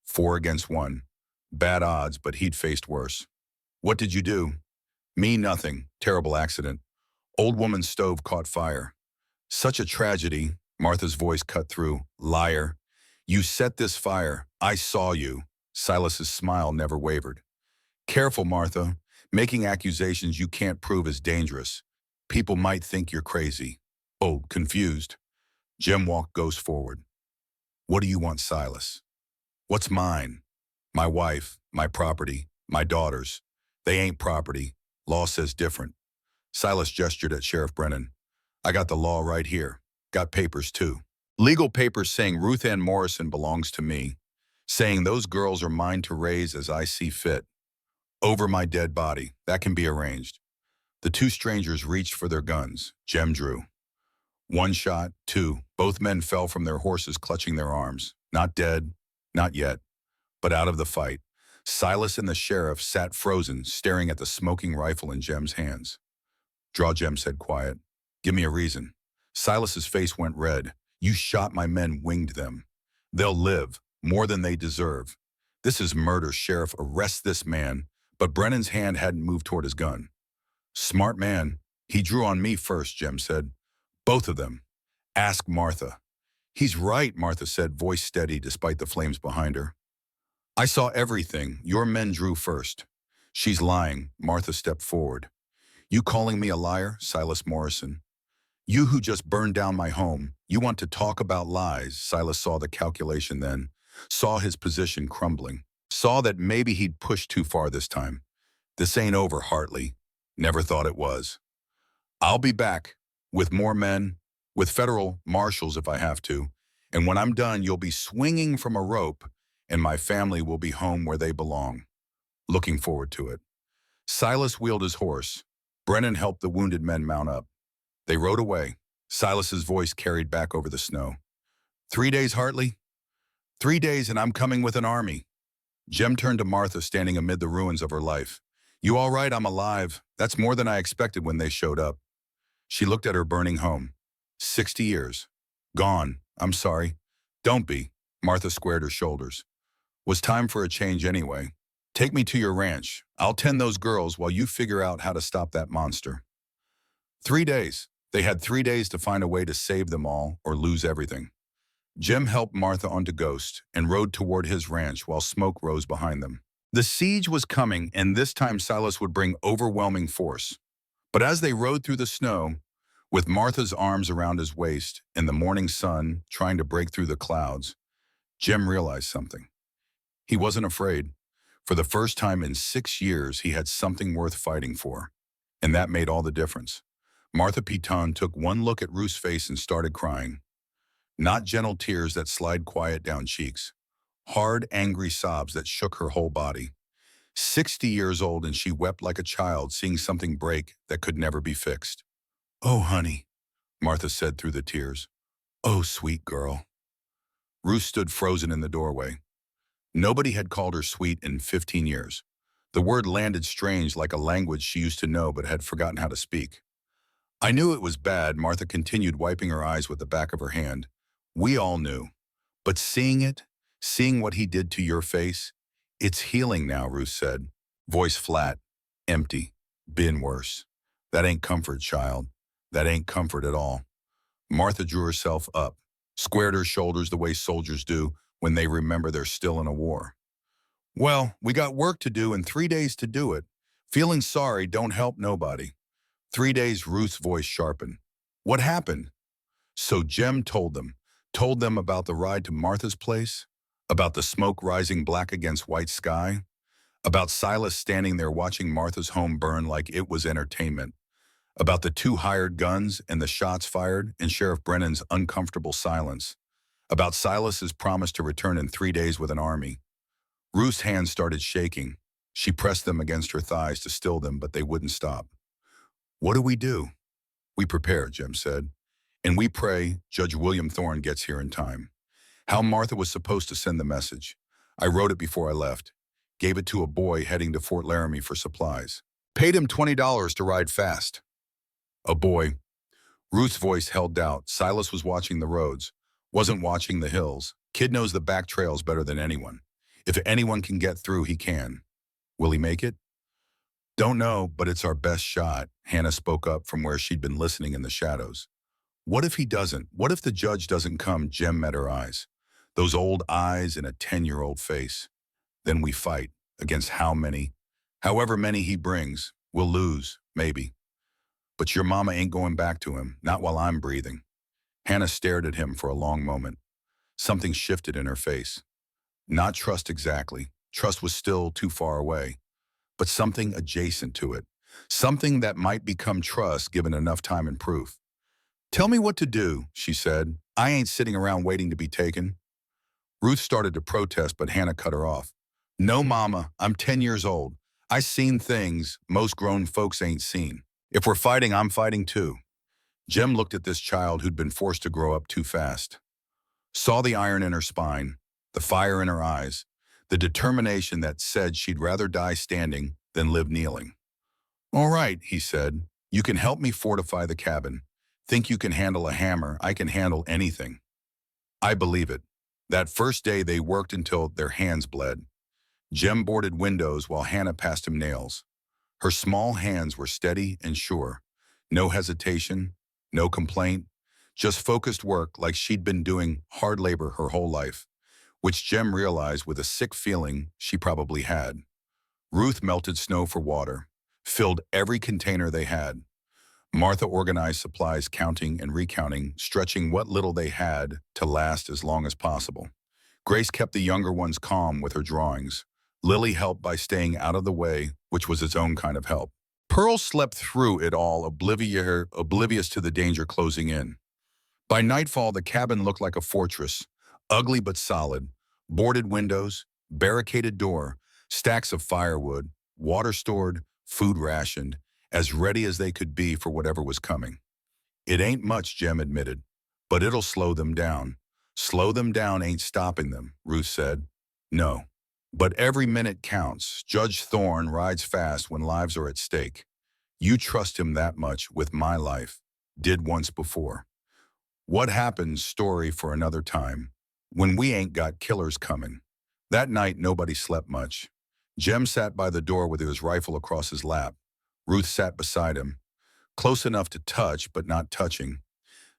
4 against 1. Bad odds, but he'd faced worse. What did you do? Me, nothing. Terrible accident. Old woman's stove caught fire. Such a tragedy. Martha's voice cut through. Liar. You set this fire. I saw you. Silas's smile never wavered. Careful, Martha. Making accusations you can't prove is dangerous. People might think you're crazy. Oh, confused. Jem walked Ghost forward. What do you want, Silas? What's mine? My wife, my property, my daughters. They ain't property. Law says different. Silas gestured at Sheriff Brennan. I got the law right here. Got papers, too. Legal papers saying Ruth Ann Morrison belongs to me. Saying those girls are mine to raise as I see fit. Over my dead body. That can be arranged. The 2 strangers reached for their guns. Jem drew. 1 shot, 2. Both men fell from their horses clutching their arms. Not dead, not yet, but out of the fight. Silas and the sheriff sat frozen, staring at the smoking rifle in Jem's hands. Draw, Jem said quiet. Give me a reason. Silas's face went red. You shot my men, winged them. They'll live, more than they deserve. This is murder, Sheriff. Arrest this man. But Brennan's hand hadn't moved toward his gun. Smart man. He drew on me first, Jem said. Both of them. Ask Martha. He's right, Martha said, voice steady despite the flames behind her. I saw everything. Your men drew first. She's lying. Martha stepped forward. You calling me a liar, Silas Morrison? You who just burned down my home. You want to talk about lies. Silas saw the calculation then, saw his position crumbling, saw that maybe he'd pushed too far this time. This ain't over, Hartley. Never thought it was. I'll be back with more men, with federal marshals if I have to, and when I'm done, you'll be swinging from a rope and my family will be home where they belong. Looking forward to it. Silas wheeled his horse. Brennan helped the wounded men mount up. They rode away. Silas's voice carried back over the snow. 3 days, Hartley? 3 days and I'm coming with an army. Jem turned to Martha standing amid the ruins of her life. You all right? I'm alive. That's more than I expected when they showed up. She looked at her burning home. 60 years. Gone. I'm sorry. Don't be. Martha squared her shoulders. Was time for a change anyway. Take me to your ranch. I'll tend those girls while you figure out how to stop that monster. 3 days. They had 3 days to find a way to save them all or lose everything. Jem helped Martha onto Ghost and rode toward his ranch while smoke rose behind them. The siege was coming, and this time Silas would bring overwhelming force. But as they rode through the snow, with Martha's arms around his waist and the morning sun trying to break through the clouds, Jem realized something. He wasn't afraid. For the first time in 6 years, he had something worth fighting for. And that made all the difference. Martha Piton took one look at Ruth's face and started crying. Not gentle tears that slide quiet down cheeks. Hard, angry sobs that shook her whole body. 60 years old and she wept like a child seeing something break that could never be fixed. Oh, honey, Martha said through the tears. Oh, sweet girl. Ruth stood frozen in the doorway. Nobody had called her sweet in 15 years. The word landed strange like a language she used to know but had forgotten how to speak. I knew it was bad, Martha continued, wiping her eyes with the back of her hand. We all knew. But seeing it, seeing what he did to your face, it's healing now, Ruth said. Voice flat, empty, been worse. That ain't comfort, child. That ain't comfort at all. Martha drew herself up, squared her shoulders the way soldiers do when they remember they're still in a war. Well, we got work to do and 3 days to do it. Feeling sorry don't help nobody. 3 days, Ruth's voice sharpened. What happened? So Jem told them about the ride to Martha's place, about the smoke rising black against white sky, about Silas standing there watching Martha's home burn like it was entertainment, about the 2 hired guns and the shots fired and Sheriff Brennan's uncomfortable silence, about Silas's promise to return in 3 days with an army. Ruth's hands started shaking. She pressed them against her thighs to still them, but they wouldn't stop. What do? We prepare, Jem said. And we pray Judge William Thorne gets here in time. How Martha was supposed to send the message. I wrote it before I left. Gave it to a boy heading to Fort Laramie for supplies. Paid him $20 to ride fast. A boy. Ruth's voice held doubt. Silas was watching the roads, wasn't watching the hills. Kid knows the back trails better than anyone. If anyone can get through, he can. Will he make it? Don't know, but it's our best shot, Hannah spoke up from where she'd been listening in the shadows. What if he doesn't? What if the judge doesn't come? Jem met her eyes. Those old eyes in a 10-year-old face. Then we fight. Against how many? However many he brings. We'll lose, maybe. But your mama ain't going back to him, not while I'm breathing. Hannah stared at him for a long moment. Something shifted in her face. Not trust exactly. Trust was still too far away. But something adjacent to it. Something that might become trust given enough time and proof. Tell me what to do, she said. I ain't sitting around waiting to be taken. Ruth started to protest, but Hannah cut her off. No, Mama, I'm 10 years old. I seen things most grown folks ain't seen. If we're fighting, I'm fighting too. Jem looked at this child who'd been forced to grow up too fast. Saw the iron in her spine, the fire in her eyes, the determination that said she'd rather die standing than live kneeling. All right, he said. You can help me fortify the cabin. Think you can handle a hammer, I can handle anything. I believe it. That first day they worked until their hands bled. Jem boarded windows while Hannah passed him nails. Her small hands were steady and sure. No hesitation, no complaint, just focused work like she'd been doing hard labor her whole life, which Jem realized with a sick feeling she probably had. Ruth melted snow for water, filled every container they had. Martha organized supplies, counting and recounting, stretching what little they had to last as long as possible. Grace kept the younger ones calm with her drawings. Lily helped by staying out of the way, which was its own kind of help. Pearl slept through it all, oblivious to the danger closing in. By nightfall, the cabin looked like a fortress, ugly but solid. Boarded windows, barricaded door, stacks of firewood, water stored, food rationed, as ready as they could be for whatever was coming. It ain't much, Jem admitted, but it'll slow them down. Slow them down ain't stopping them, Ruth said. No. But every minute counts. Judge Thorne rides fast when lives are at stake. You trust him that much with my life. Did once before. What happened, story for another time. When we ain't got killers coming. That night, nobody slept much. Jem sat by the door with his rifle across his lap. Ruth sat beside him, close enough to touch but not touching.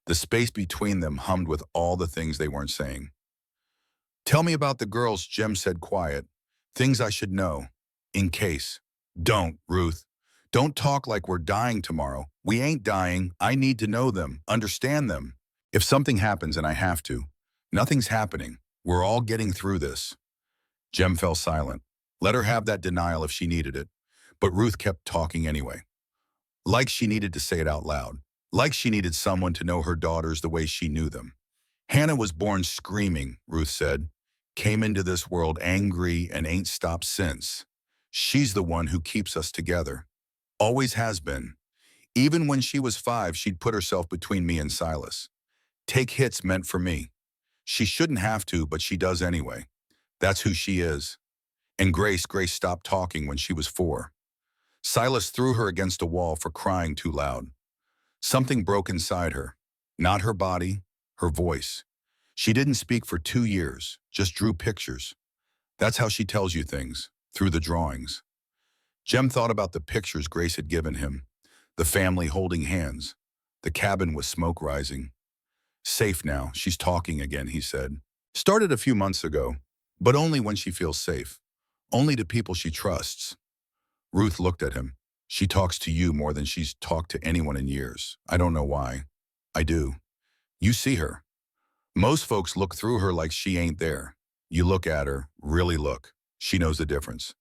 The space between them hummed with all the things they weren't saying. Tell me about the girls, Jem said quiet. Things I should know. In case. Don't, Ruth. Don't talk like we're dying tomorrow. We ain't dying. I need to know them, understand them. If something happens and I have to, nothing's happening. We're all getting through this. Jem fell silent. Let her have that denial if she needed it. But Ruth kept talking anyway. Like she needed to say it out loud. Like she needed someone to know her daughters the way she knew them. Hannah was born screaming, Ruth said. Came into this world angry and ain't stopped since. She's the one who keeps us together. Always has been. Even when she was 5, she'd put herself between me and Silas. Take hits meant for me. She shouldn't have to, but she does anyway. That's who she is. And Grace stopped talking when she was 4. Silas threw her against a wall for crying too loud. Something broke inside her. Not her body, her voice. She didn't speak for 2 years, just drew pictures. That's how she tells you things, through the drawings. Jem thought about the pictures Grace had given him, the family holding hands, the cabin with smoke rising. Safe now, she's talking again, he said. Started a few months ago, but only when she feels safe. Only to people she trusts. Ruth looked at him. She talks to you more than she's talked to anyone in years. I don't know why. I do. You see her. Most folks look through her like she ain't there. You look at her, really look. She knows the difference.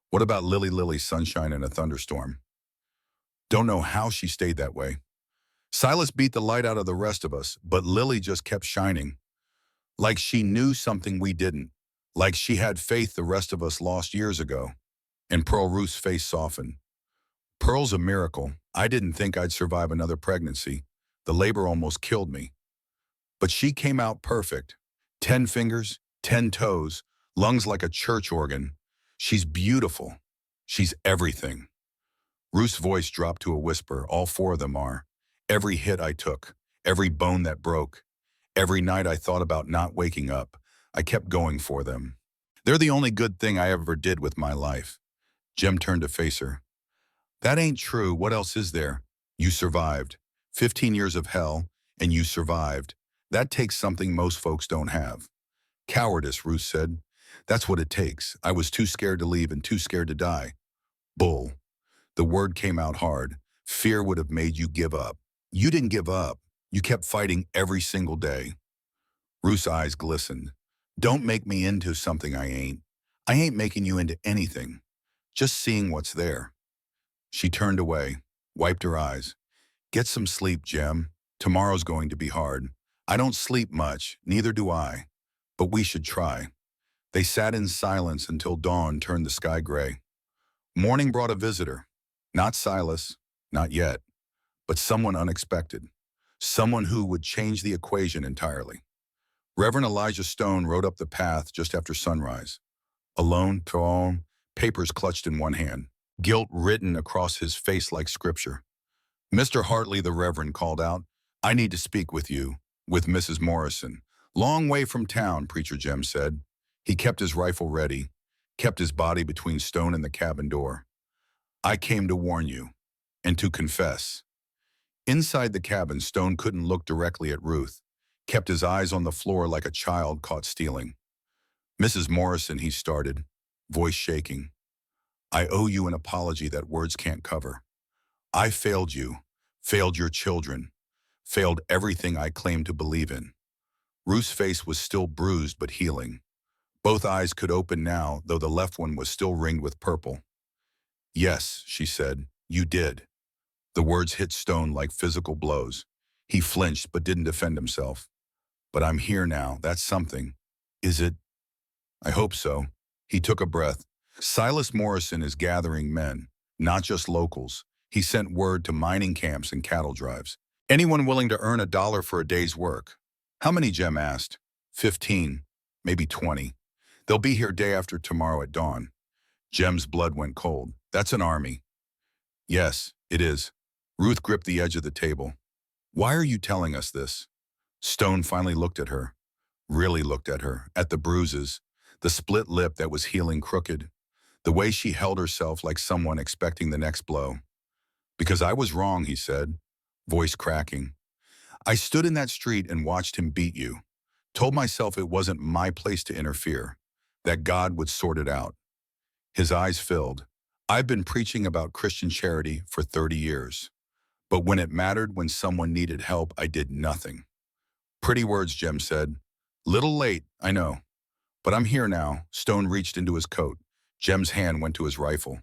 What about Lily sunshine in a thunderstorm? Don't know how she stayed that way. Silas beat the light out of the rest of us, but Lily just kept shining. Like she knew something we didn't. Like she had faith the rest of us lost years ago. And Pearl Ruth's face softened. Pearl's a miracle. I didn't think I'd survive another pregnancy. The labor almost killed me. But she came out perfect. 10 fingers, 10 toes, lungs like a church organ. She's beautiful. She's everything. Ruth's voice dropped to a whisper. All 4 of them are. Every hit I took, every bone that broke, every night I thought about not waking up, I kept going for them. They're the only good thing I ever did with my life. Jem turned to face her. That ain't true. What else is there? You survived. 15 years of hell, and you survived. That takes something most folks don't have. Cowardice, Ruth said. That's what it takes. I was too scared to leave and too scared to die. Bull. The word came out hard. Fear would have made you give up. You didn't give up. You kept fighting every single day. Ruth's eyes glistened. Don't make me into something I ain't. I ain't making you into anything. Just seeing what's there. She turned away, wiped her eyes. Get some sleep, Jem. Tomorrow's going to be hard. I don't sleep much, neither do I. But we should try. They sat in silence until dawn turned the sky gray. Morning brought a visitor. Not Silas, not yet, but someone unexpected. Someone who would change the equation entirely. Reverend Elijah Stone rode up the path just after sunrise. Alone, tall, papers clutched in one hand, guilt written across his face like scripture. Mr. Hartley, the Reverend, called out, I need to speak with you, with Mrs. Morrison. Long way from town, Preacher Jem said. He kept his rifle ready, kept his body between Stone and the cabin door. I came to warn you, and to confess. Inside the cabin, Stone couldn't look directly at Ruth, kept his eyes on the floor like a child caught stealing. Mrs. Morrison, he started, voice shaking. I owe you an apology that words can't cover. I failed you, failed your children, failed everything I claimed to believe in. Ruth's face was still bruised but healing. Both eyes could open now, though the left one was still ringed with purple. Yes, she said, you did. The words hit Stone like physical blows. He flinched but didn't defend himself. But I'm here now, that's something. Is it? I hope so. He took a breath. Silas Morrison is gathering men, not just locals. He sent word to mining camps and cattle drives. Anyone willing to earn $1 for a day's work. How many, Jem asked. 15, maybe 20. They'll be here day after tomorrow at dawn. Jem's blood went cold. That's an army. Yes, it is. Ruth gripped the edge of the table. Why are you telling us this? Stone finally looked at her. Really looked at her. At the bruises. The split lip that was healing crooked. The way she held herself like someone expecting the next blow. Because I was wrong, he said, voice cracking. I stood in that street and watched him beat you. Told myself it wasn't my place to interfere. That God would sort it out. His eyes filled. I've been preaching about Christian charity for 30 years. But when it mattered, when someone needed help, I did nothing. Pretty words, Jem said. Little late, I know. But I'm here now. Stone reached into his coat. Jem's hand went to his rifle.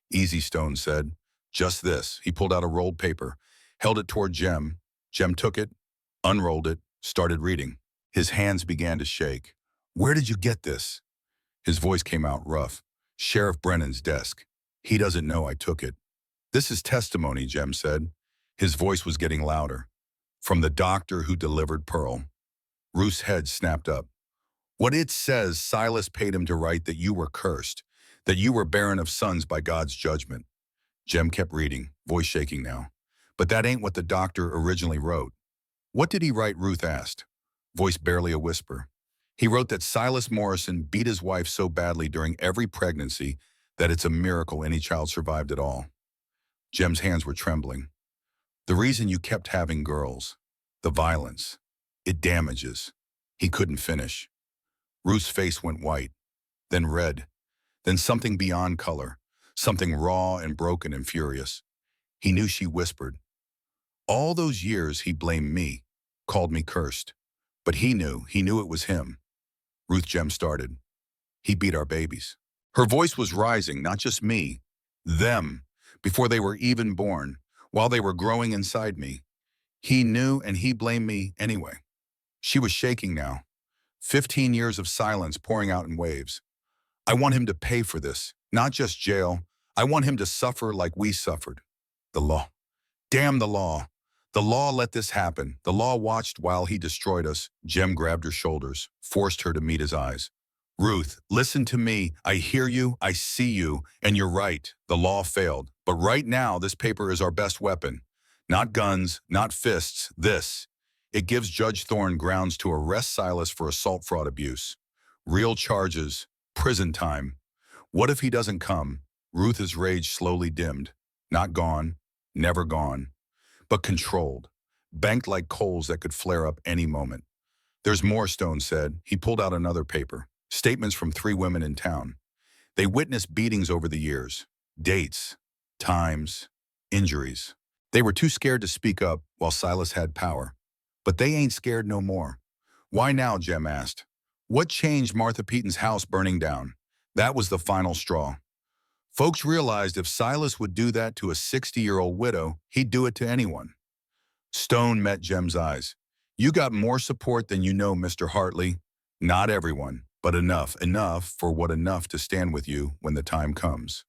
Easy, Stone said. Just this. He pulled out a rolled paper, held it toward Jem. Jem took it, unrolled it, started reading. His hands began to shake. Where did you get this? His voice came out rough. Sheriff Brennan's desk. He doesn't know I took it. This is testimony, Jem said. His voice was getting louder. From the doctor who delivered Pearl. Ruth's head snapped up. What it says, Silas paid him to write that you were cursed, that you were barren of sons by God's judgment. Jem kept reading, voice shaking now. But that ain't what the doctor originally wrote. What did he write? Ruth asked, voice barely a whisper. He wrote that Silas Morrison beat his wife so badly during every pregnancy that it's a miracle any child survived at all. Jem's hands were trembling. The reason you kept having girls, the violence, it damages. He couldn't finish. Ruth's face went white, then red, then something beyond color, something raw and broken and furious. He knew she whispered. All those years he blamed me, called me cursed. But he knew it was him. Ruth, Jem started. He beat our babies. Her voice was rising, not just me, them, before they were even born, while they were growing inside me. He knew and he blamed me anyway. She was shaking now. 15 years of silence pouring out in waves. I want him to pay for this, not just jail. I want him to suffer like we suffered. The law. Damn the law. The law let this happen. The law watched while he destroyed us. Jem grabbed her shoulders, forced her to meet his eyes. Ruth, listen to me. I hear you, I see you, and you're right. The law failed. But right now, this paper is our best weapon. Not guns, not fists, this. It gives Judge Thorne grounds to arrest Silas for assault, fraud, abuse. Real charges, prison time. What if he doesn't come? Ruth's rage slowly dimmed. Not gone, never gone, but controlled, banked like coals that could flare up any moment. There's more, Stone said. He pulled out another paper. Statements from 3 women in town. They witnessed beatings over the years. Dates, times, injuries. They were too scared to speak up while Silas had power. But they ain't scared no more. Why now, Jem asked. What changed Martha Peaton's house burning down? That was the final straw. Folks realized if Silas would do that to a 60-year-old widow, he'd do it to anyone. Stone met Jem's eyes. You got more support than you know, Mr. Hartley. Not everyone, but enough for what enough to stand with you when the time comes.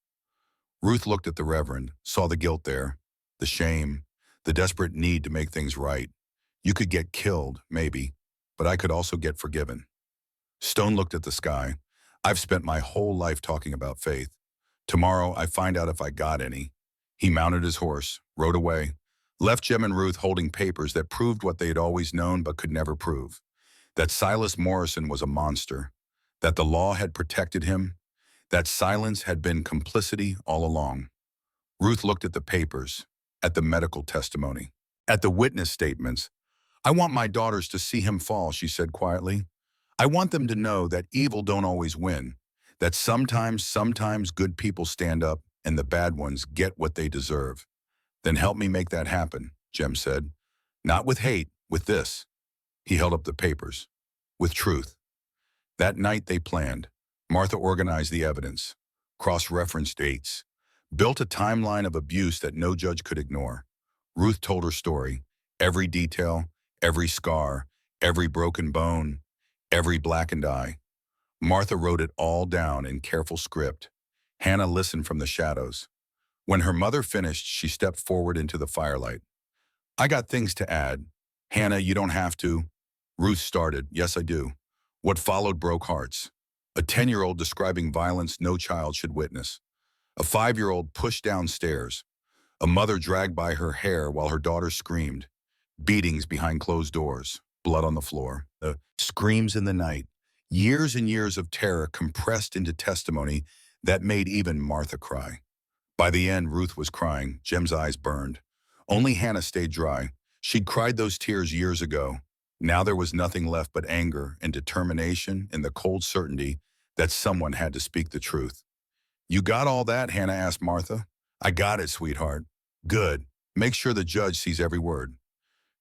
Ruth looked at the Reverend, saw the guilt there, the shame, the desperate need to make things right. You could get killed, maybe, but I could also get forgiven. Stone looked at the sky. I've spent my whole life talking about faith. Tomorrow, I find out if I got any. He mounted his horse, rode away, left Jem and Ruth holding papers that proved what they had always known but could never prove. That Silas Morrison was a monster, that the law had protected him, That silence had been complicity all along. Ruth looked at the papers, at the medical testimony, at the witness statements. I want my daughters to see him fall, she said quietly. I want them to know that evil don't always win, that sometimes good people stand up and the bad ones get what they deserve. Then help me make that happen, Jem said. Not with hate, with this. He held up the papers. With truth. That night they planned. Martha organized the evidence, cross-referenced dates, built a timeline of abuse that no judge could ignore. Ruth told her story, every detail, every scar, every broken bone, every blackened eye. Martha wrote it all down in careful script. Hannah listened from the shadows. When her mother finished, she stepped forward into the firelight. I got things to add. Hannah, you don't have to. Ruth started. Yes, I do. What followed broke hearts. A 10-year-old describing violence no child should witness. A 5-year-old pushed downstairs. A mother dragged by her hair while her daughter screamed. Beatings behind closed doors. Blood on the floor. Screams in the night. Years and years of terror compressed into testimony that made even Martha cry. By the end, Ruth was crying. Jem's eyes burned. Only Hannah stayed dry. She'd cried those tears years ago. Now there was nothing left but anger and determination and the cold certainty that someone had to speak the truth. You got all that? Hannah asked Martha. I got it, sweetheart. Good. Make sure the judge sees every word.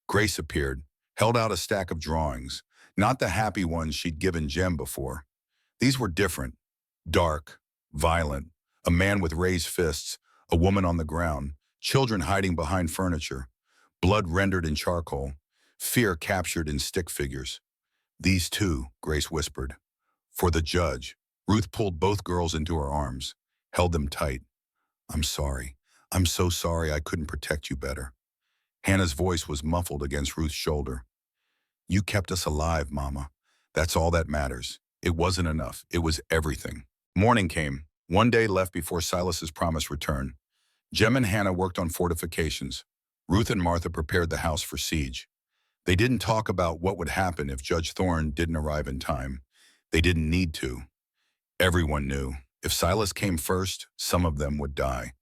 Grace appeared, held out a stack of drawings, not the happy ones she'd given Jem before. These were different, dark, violent, a man with raised fists, a woman on the ground, children hiding behind furniture, blood rendered in charcoal, fear captured in stick figures. These too, Grace whispered. For the judge. Ruth pulled both girls into her arms, held them tight. I'm sorry. I'm so sorry I couldn't protect you better. Hannah's voice was muffled against Ruth's shoulder. You kept us alive, Mama. That's all that matters. It wasn't enough. It was everything. Morning came, one day left before Silas's promised return. Jem and Hannah worked on fortifications. Ruth and Martha prepared the house for siege. They didn't talk about what would happen if Judge Thorne didn't arrive in time. They didn't need to. Everyone knew. If Silas came first, some of them would die.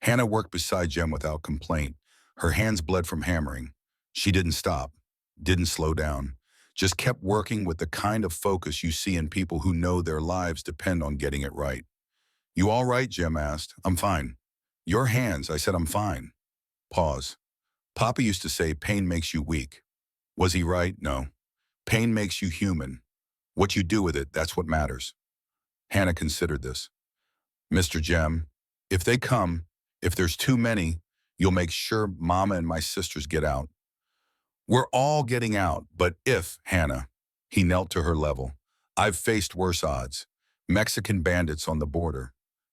Hannah worked beside Jem without complaint. Her hands bled from hammering. She didn't stop, didn't slow down, just kept working with the kind of focus you see in people who know their lives depend on getting it right. You all right? Jem asked. I'm fine. Your hands, I said. I'm fine. Pause. Papa used to say pain makes you weak. Was he right? No. Pain makes you human. What you do with it, that's what matters. Hannah considered this. Mr. Jem, if they come, if there's too many, you'll make sure Mama and my sisters get out. We're all getting out, but if, Hannah, he knelt to her level, I've faced worse odds. Mexican bandits on the border,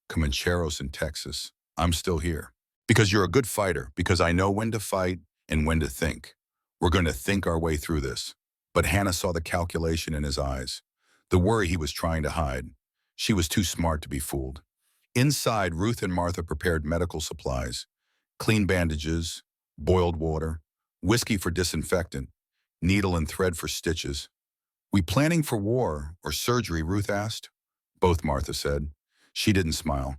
Comancheros in Texas. I'm still here. Because you're a good fighter, because I know when to fight and when to think. We're going to think our way through this. But Hannah saw the calculation in his eyes, the worry he was trying to hide. She was too smart to be fooled. Inside, Ruth and Martha prepared medical supplies, clean bandages, boiled water, whiskey for disinfectant, needle and thread for stitches. We planning for war or surgery? Ruth asked. Both, Martha said. She didn't smile.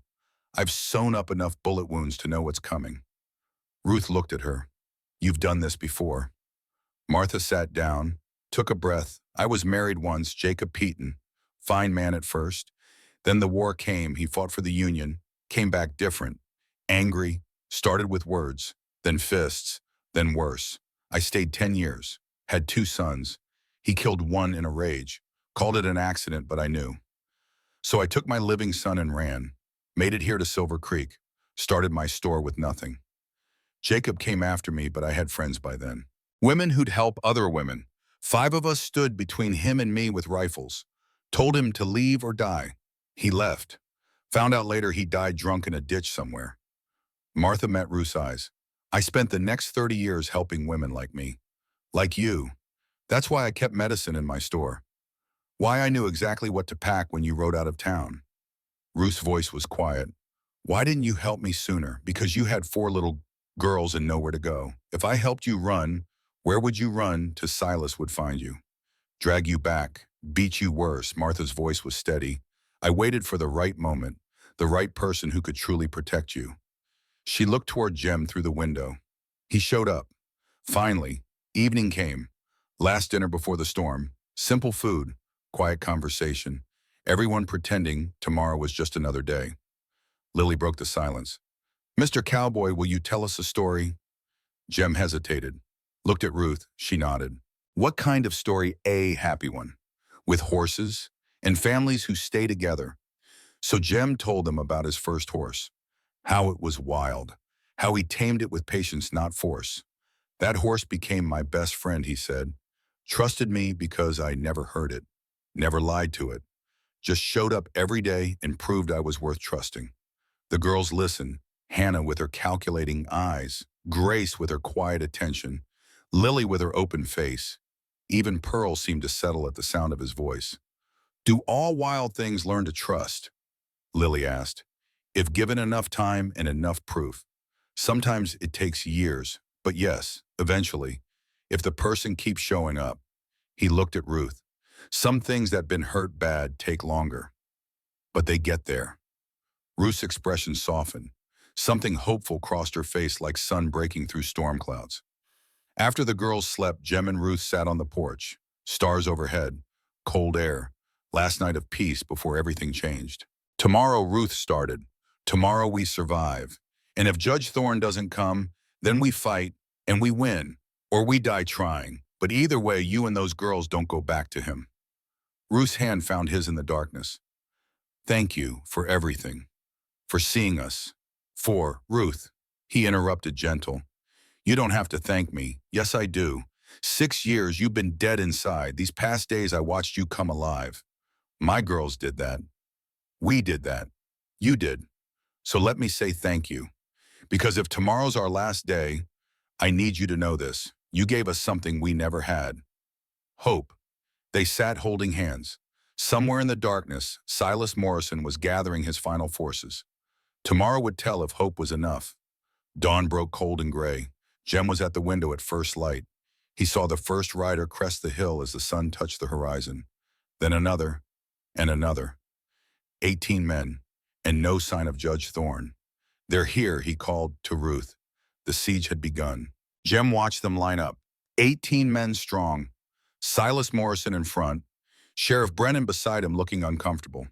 I've sewn up enough bullet wounds to know what's coming. Ruth looked at her. You've done this before. Martha sat down, took a breath. I was married once, Jacob Peaton. Fine man at first. Then the war came. He fought for the Union, came back different. Angry, started with words, then fists, then worse. I stayed 10 years, had 2 sons. He killed one in a rage, called it an accident, but I knew. So I took my living son and ran, made it here to Silver Creek, started my store with nothing. Jacob came after me, but I had friends by then. Women who'd help other women. 5 of us stood between him and me with rifles. Told him to leave or die. He left. Found out later he died drunk in a ditch somewhere. Martha met Ruth's eyes. I spent the next 30 years helping women like me. Like you. That's why I kept medicine in my store. Why I knew exactly what to pack when you rode out of town. Ruth's voice was quiet. Why didn't you help me sooner? Because you had 4 little girls and nowhere to go. If I helped you run, where would you run to? Silas would find you. Drag you back. Beat you worse. Martha's voice was steady. I waited for the right moment, the right person who could truly protect you. She looked toward Jem through the window. He showed up. Finally, evening came. Last dinner before the storm. Simple food, quiet conversation. Everyone pretending tomorrow was just another day. Lily broke the silence. Mr. Cowboy, will you tell us a story? Jem hesitated. Looked at Ruth. She nodded. What kind of story? A happy one. With horses and families who stay together. So Jem told them about his first horse. How it was wild. How he tamed it with patience, not force. That horse became my best friend, he said. Trusted me because I never hurt it. Never lied to it. Just showed up every day and proved I was worth trusting. The girls listened. Hannah with her calculating eyes. Grace with her quiet attention. Lily with her open face. Even Pearl seemed to settle at the sound of his voice. Do all wild things learn to trust? Lily asked. If given enough time and enough proof. Sometimes it takes years, but yes, eventually, if the person keeps showing up. He looked at Ruth. Some things that been hurt bad take longer, but they get there. Ruth's expression softened. Something hopeful crossed her face like sun breaking through storm clouds. After the girls slept, Jem and Ruth sat on the porch. Stars overhead, cold air, last night of peace before everything changed. Tomorrow, Ruth started. Tomorrow we survive. And if Judge Thorne doesn't come, then we fight and we win, or we die trying. But either way, you and those girls don't go back to him. Ruth's hand found his in the darkness. Thank you for everything, for seeing us. For, Ruth, he interrupted gentle. You don't have to thank me. Yes, I do. 6 years you've been dead inside. These past days I watched you come alive. My girls did that. We did that. You did. So let me say thank you. Because if tomorrow's our last day, I need you to know this. You gave us something we never had. Hope. They sat holding hands. Somewhere in the darkness, Silas Morrison was gathering his final forces. Tomorrow would tell if hope was enough. Dawn broke cold and gray. Jem was at the window at first light. He saw the first rider crest the hill as the sun touched the horizon. Then another, and another. 18 men, and no sign of Judge Thorne. They're here, he called to Ruth. The siege had begun. Jem watched them line up. 18 men strong. Silas Morrison in front. Sheriff Brennan beside him looking uncomfortable.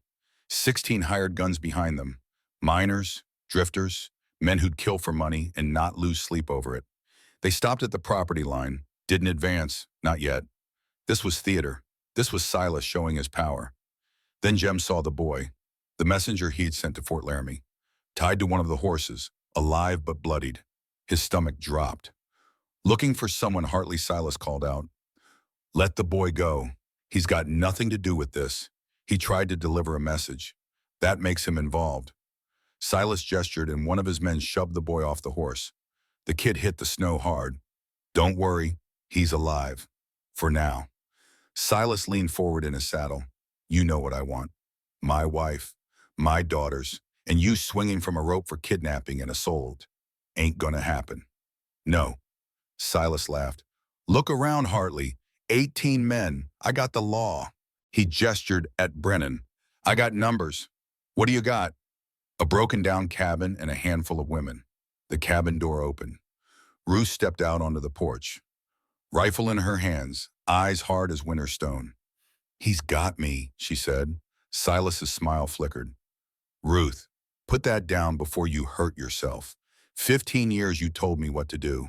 16 hired guns behind them. Miners, drifters, men who'd kill for money and not lose sleep over it. They stopped at the property line. Didn't advance, not yet. This was theater. This was Silas showing his power. Then Jem saw the boy, the messenger he'd sent to Fort Laramie, tied to one of the horses, alive but bloodied. His stomach dropped. Looking for someone, Hartley, Silas called out. Let the boy go. He's got nothing to do with this. He tried to deliver a message. That makes him involved. Silas gestured and one of his men shoved the boy off the horse. The kid hit the snow hard. Don't worry, he's alive. For now. Silas leaned forward in his saddle. You know what I want. My wife, my daughters, and you swinging from a rope for kidnapping and assault. Ain't gonna happen. No. Silas laughed. Look around, Hartley. 18 men. I got the law. He gestured at Brennan. I got numbers. What do you got? A broken down cabin and a handful of women. The cabin door opened. Ruth stepped out onto the porch. Rifle in her hands, eyes hard as winter stone. He's got me, she said. Silas's smile flickered. Ruth, put that down before you hurt yourself. 15 years you told me what to do.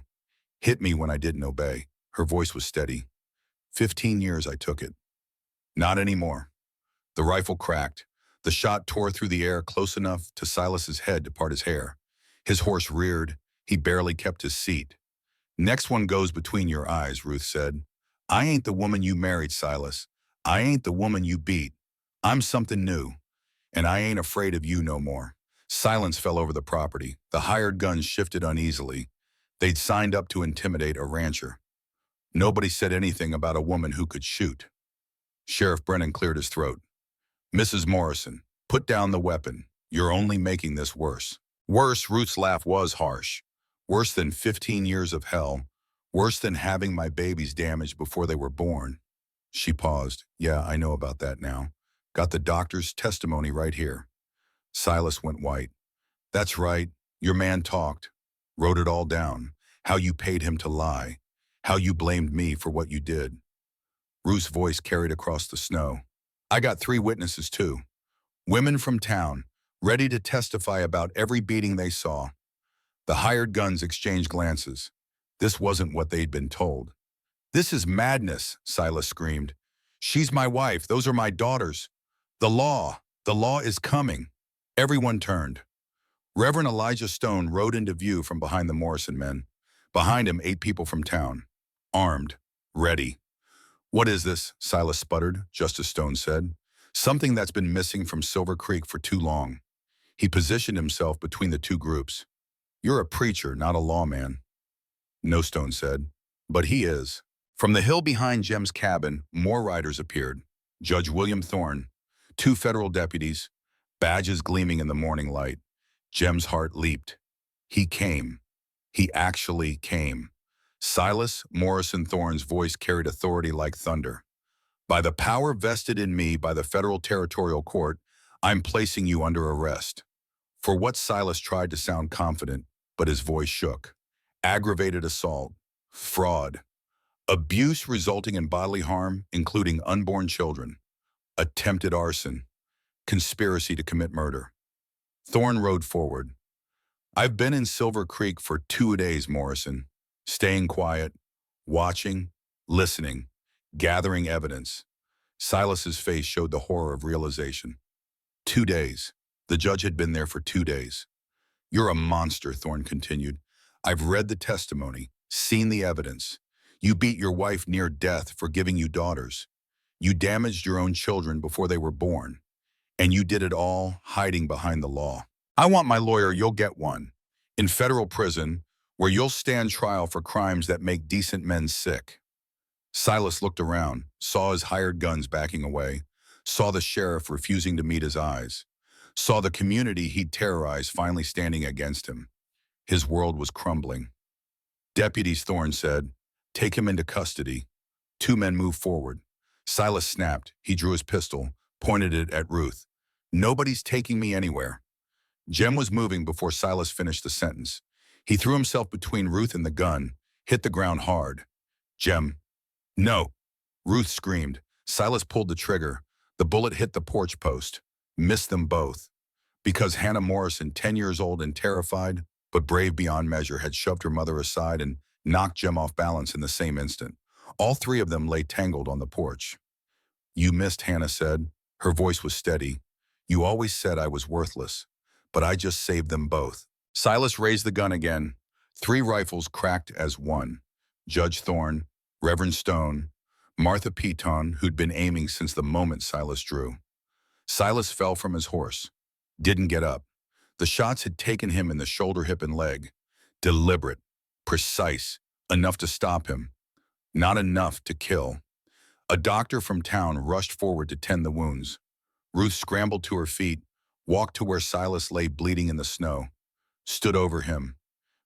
Hit me when I didn't obey. Her voice was steady. 15 years I took it. Not anymore. The rifle cracked. The shot tore through the air close enough to Silas's head to part his hair. His horse reared. He barely kept his seat. Next one goes between your eyes, Ruth said. I ain't the woman you married, Silas. I ain't the woman you beat. I'm something new, and I ain't afraid of you no more. Silence fell over the property. The hired guns shifted uneasily. They'd signed up to intimidate a rancher. Nobody said anything about a woman who could shoot. Sheriff Brennan cleared his throat. Mrs. Morrison, put down the weapon. You're only making this worse. Worse, Ruth's laugh was harsh. Worse than 15 years of hell. Worse than having my babies damaged before they were born. She paused. Yeah, I know about that now. Got the doctor's testimony right here. Silas went white. That's right. Your man talked. Wrote it all down. How you paid him to lie. How you blamed me for what you did. Ruth's voice carried across the snow. I got 3 witnesses too. Women from town, ready to testify about every beating they saw. The hired guns exchanged glances. This wasn't what they'd been told. This is madness, Silas screamed. She's my wife. Those are my daughters. The law is coming. Everyone turned. Reverend Elijah Stone rode into view from behind the Morrison men. Behind him, 8 people from town. Armed. Ready. What is this? Silas sputtered, just as Stone said. Something that's been missing from Silver Creek for too long. He positioned himself between the 2 groups. You're a preacher, not a lawman. No, Stone said. But he is. From the hill behind Jem's cabin, more riders appeared. Judge William Thorne, 2 federal deputies, badges gleaming in the morning light. Jem's heart leaped. He came. He actually came. Silas Morrison Thorne's voice carried authority like thunder. By the power vested in me by the Federal Territorial Court, I'm placing you under arrest. For what Silas tried to sound confident, but his voice shook. Aggravated assault. Fraud. Abuse resulting in bodily harm, including unborn children. Attempted arson. Conspiracy to commit murder. Thorne rode forward. I've been in Silver Creek for 2 days, Morrison. Staying quiet, watching, listening, gathering evidence. Silas's face showed the horror of realization. 2 days. The judge had been there for 2 days. You're a monster, Thorne continued. I've read the testimony, seen the evidence. You beat your wife near death for giving you daughters. You damaged your own children before they were born. And you did it all hiding behind the law. I want my lawyer, you'll get one. In federal prison, where you'll stand trial for crimes that make decent men sick. Silas looked around, saw his hired guns backing away, saw the sheriff refusing to meet his eyes, saw the community he'd terrorized finally standing against him. His world was crumbling. Deputies, Thorne said, take him into custody. 2 men moved forward. Silas snapped. He drew his pistol, pointed it at Ruth. Nobody's taking me anywhere. Jem was moving before Silas finished the sentence. He threw himself between Ruth and the gun, hit the ground hard. Jem. No. Ruth screamed. Silas pulled the trigger. The bullet hit the porch post, missed them both. Because Hannah Morrison, 10 years old and terrified, but brave beyond measure, had shoved her mother aside and knocked Jem off balance in the same instant. All 3 of them lay tangled on the porch. You missed, Hannah said. Her voice was steady. You always said I was worthless, but I just saved them both. Silas raised the gun again. 3 rifles cracked as one. Judge Thorne, Reverend Stone, Martha Peton, who'd been aiming since the moment Silas drew. Silas fell from his horse. Didn't get up. The shots had taken him in the shoulder, hip, and leg. Deliberate, precise, enough to stop him. Not enough to kill. A doctor from town rushed forward to tend the wounds. Ruth scrambled to her feet, walked to where Silas lay bleeding in the snow, stood over him.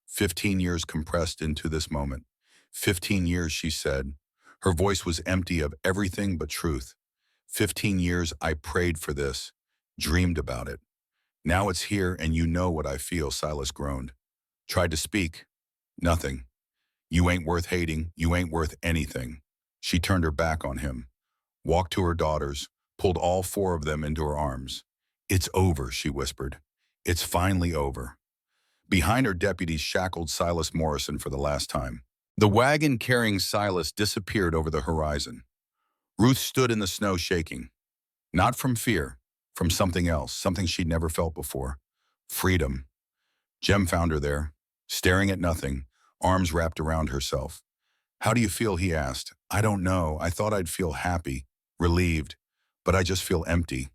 15 years compressed into this moment. 15 years, she said. Her voice was empty of everything but truth. 15 years I prayed for this, dreamed about it. Now it's here and you know what I feel, Silas groaned. Tried to speak. Nothing. You ain't worth hating. You ain't worth anything. She turned her back on him, walked to her daughters, pulled all 4 of them into her arms. It's over, she whispered. It's finally over. Behind her, deputies shackled Silas Morrison for the last time. The wagon carrying Silas disappeared over the horizon. Ruth stood in the snow shaking. Not from fear, from something else, something she'd never felt before. Freedom. Jem found her there, staring at nothing, arms wrapped around herself. How do you feel, he asked. I don't know. I thought I'd feel happy, relieved, but I just feel empty.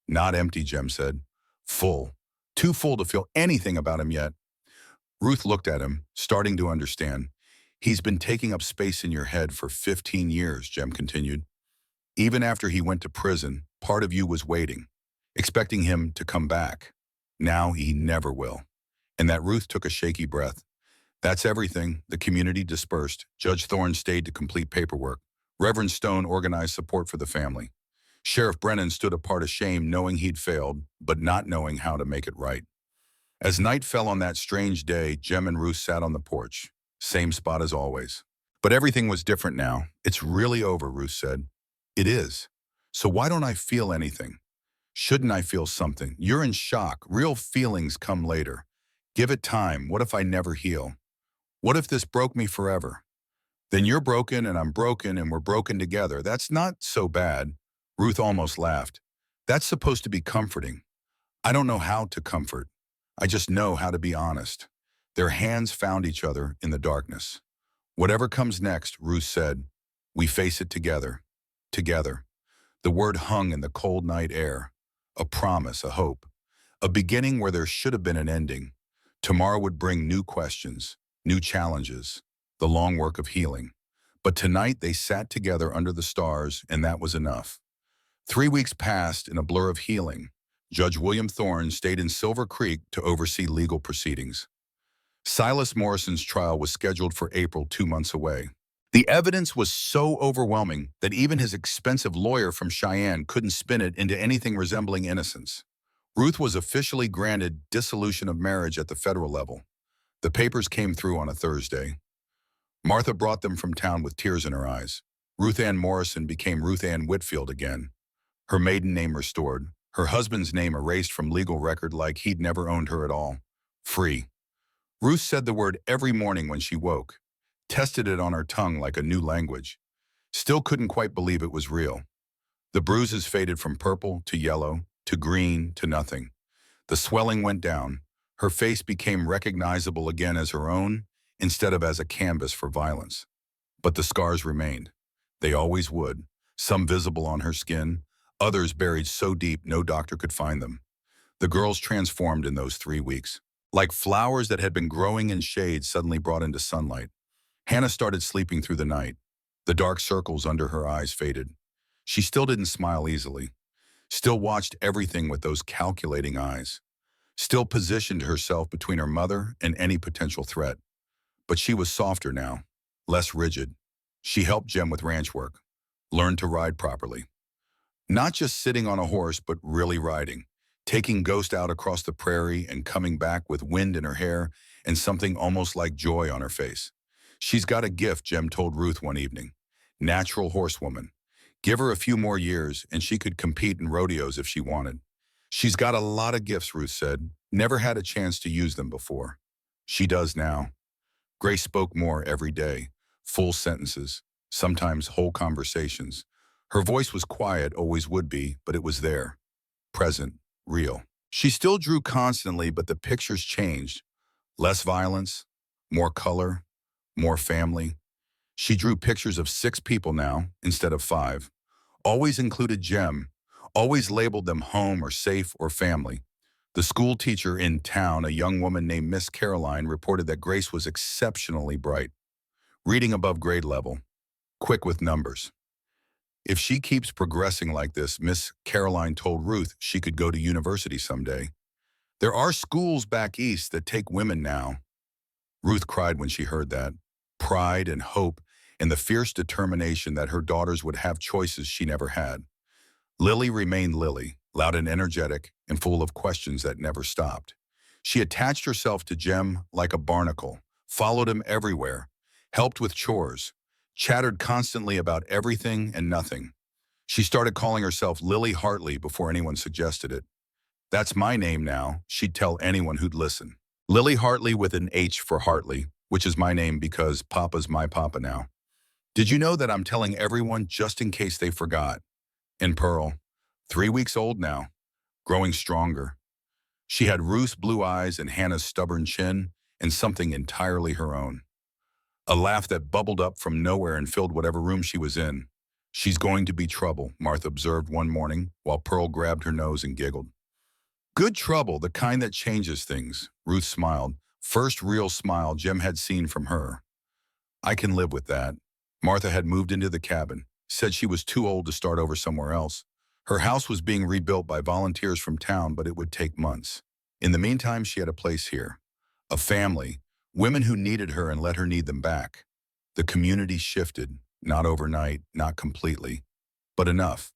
Not empty, Jem said. Full. Too full to feel anything about him yet. Ruth looked at him, starting to understand. He's been taking up space in your head for 15 years, Jem continued. Even after he went to prison, part of you was waiting, expecting him to come back. Now he never will. And that Ruth took a shaky breath. That's everything. The community dispersed. Judge Thorne stayed to complete paperwork. Reverend Stone organized support for the family. Sheriff Brennan stood apart ashamed, knowing he'd failed, but not knowing how to make it right. As night fell on that strange day, Jem and Ruth sat on the porch. Same spot as always. But everything was different now. "It's really over," Ruth said. "It is. So why don't I feel anything? Shouldn't I feel something? You're in shock. Real feelings come later. Give it time. What if I never heal? What if this broke me forever? Then you're broken and I'm broken and we're broken together. That's not so bad." Ruth almost laughed. "That's supposed to be comforting. I don't know how to comfort. I just know how to be honest." Their hands found each other in the darkness. "Whatever comes next," Ruth said, "we face it together. Together." The word hung in the cold night air. A promise, a hope. A beginning where there should have been an ending. Tomorrow would bring new questions, new challenges, the long work of healing. But tonight they sat together under the stars, and that was enough. 3 weeks passed in a blur of healing. Judge William Thorne stayed in Silver Creek to oversee legal proceedings. Silas Morrison's trial was scheduled for April, 2 months away. The evidence was so overwhelming that even his expensive lawyer from Cheyenne couldn't spin it into anything resembling innocence. Ruth was officially granted dissolution of marriage at the federal level. The papers came through on a Thursday. Martha brought them from town with tears in her eyes. Ruth Ann Morrison became Ruth Ann Whitfield again. Her maiden name restored, her husband's name erased from legal record like he'd never owned her at all. Free. Ruth said the word every morning when she woke, tested it on her tongue like a new language. Still couldn't quite believe it was real. The bruises faded from purple to yellow to green to nothing. The swelling went down. Her face became recognizable again as her own instead of as a canvas for violence. But the scars remained. They always would, some visible on her skin, others buried so deep no doctor could find them. The girls transformed in those 3 weeks. Like flowers that had been growing in shade suddenly brought into sunlight. Hannah started sleeping through the night. The dark circles under her eyes faded. She still didn't smile easily. Still watched everything with those calculating eyes. Still positioned herself between her mother and any potential threat. But she was softer now, less rigid. She helped Jem with ranch work, learned to ride properly. Not just sitting on a horse, but really riding. Taking Ghost out across the prairie and coming back with wind in her hair and something almost like joy on her face. "She's got a gift," Jem told Ruth one evening. "Natural horsewoman. Give her a few more years and she could compete in rodeos if she wanted." "She's got a lot of gifts," Ruth said. "Never had a chance to use them before." "She does now." Grace spoke more every day. Full sentences, sometimes whole conversations. Her voice was quiet, always would be, but it was there. Present. Real. She still drew constantly, but the pictures changed. Less violence, more color, more family. She drew pictures of 6 people now, instead of 5. Always included Jem, always labeled them home or safe or family. The school teacher in town, a young woman named Miss Caroline, reported that Grace was exceptionally bright, reading above grade level, quick with numbers. If she keeps progressing like this, Miss Caroline told Ruth she could go to university someday. There are schools back east that take women now. Ruth cried when she heard that. Pride and hope and the fierce determination that her daughters would have choices she never had. Lily remained Lily, loud and energetic and full of questions that never stopped. She attached herself to Jem like a barnacle, followed him everywhere, helped with chores, chattered constantly about everything and nothing. She started calling herself Lily Hartley before anyone suggested it. "That's my name now," she'd tell anyone who'd listen. Lily Hartley with an H for Hartley, which is my name because Papa's my papa now. "Did you know that I'm telling everyone just in case they forgot?" And Pearl, 3 weeks old now, growing stronger. She had Ruth's blue eyes and Hannah's stubborn chin and something entirely her own. A laugh that bubbled up from nowhere and filled whatever room she was in. "She's going to be trouble," Martha observed one morning while Pearl grabbed her nose and giggled. "Good trouble, the kind that changes things," Ruth smiled. First real smile Jem had seen from her. "I can live with that." Martha had moved into the cabin, said she was too old to start over somewhere else. Her house was being rebuilt by volunteers from town, but it would take months. In the meantime, she had a place here. A family, women who needed her and let her need them back. The community shifted, not overnight, not completely, but enough.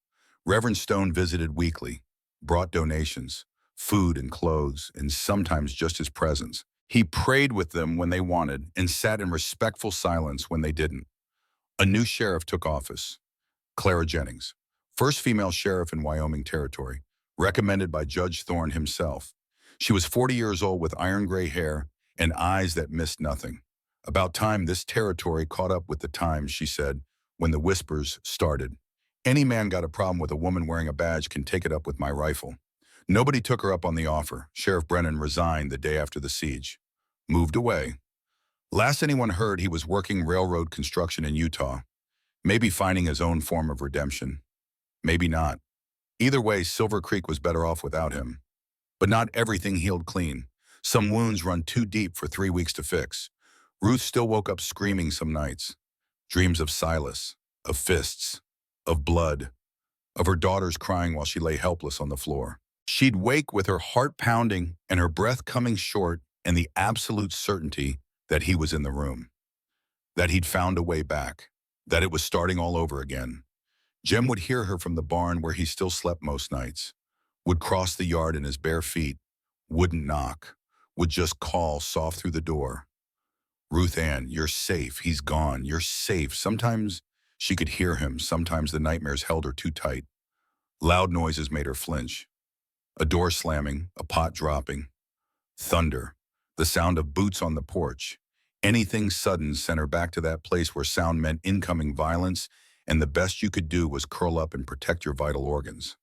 Reverend Stone visited weekly, brought donations, food and clothes, and sometimes just his presence. He prayed with them when they wanted and sat in respectful silence when they didn't. A new sheriff took office, Clara Jennings, first female sheriff in Wyoming Territory, recommended by Judge Thorne himself. She was 40 years old with iron gray hair and eyes that missed nothing. About time this territory caught up with the times, she said, when the whispers started. Any man got a problem with a woman wearing a badge can take it up with my rifle. Nobody took her up on the offer. Sheriff Brennan resigned the day after the siege. Moved away. Last anyone heard, he was working railroad construction in Utah. Maybe finding his own form of redemption. Maybe not. Either way, Silver Creek was better off without him. But not everything healed clean. Some wounds run too deep for 3 weeks to fix. Ruth still woke up screaming some nights. Dreams of Silas, of fists, of blood, of her daughters crying while she lay helpless on the floor. She'd wake with her heart pounding and her breath coming short and the absolute certainty that he was in the room, that he'd found a way back, that it was starting all over again. Jem would hear her from the barn where he still slept most nights, would cross the yard in his bare feet, wouldn't knock, would just call soft through the door. Ruth Ann, you're safe, he's gone, you're safe. Sometimes she could hear him, sometimes the nightmares held her too tight. Loud noises made her flinch. A door slamming, a pot dropping. Thunder, the sound of boots on the porch. Anything sudden sent her back to that place where sound meant incoming violence, and the best you could do was curl up and protect your vital organs.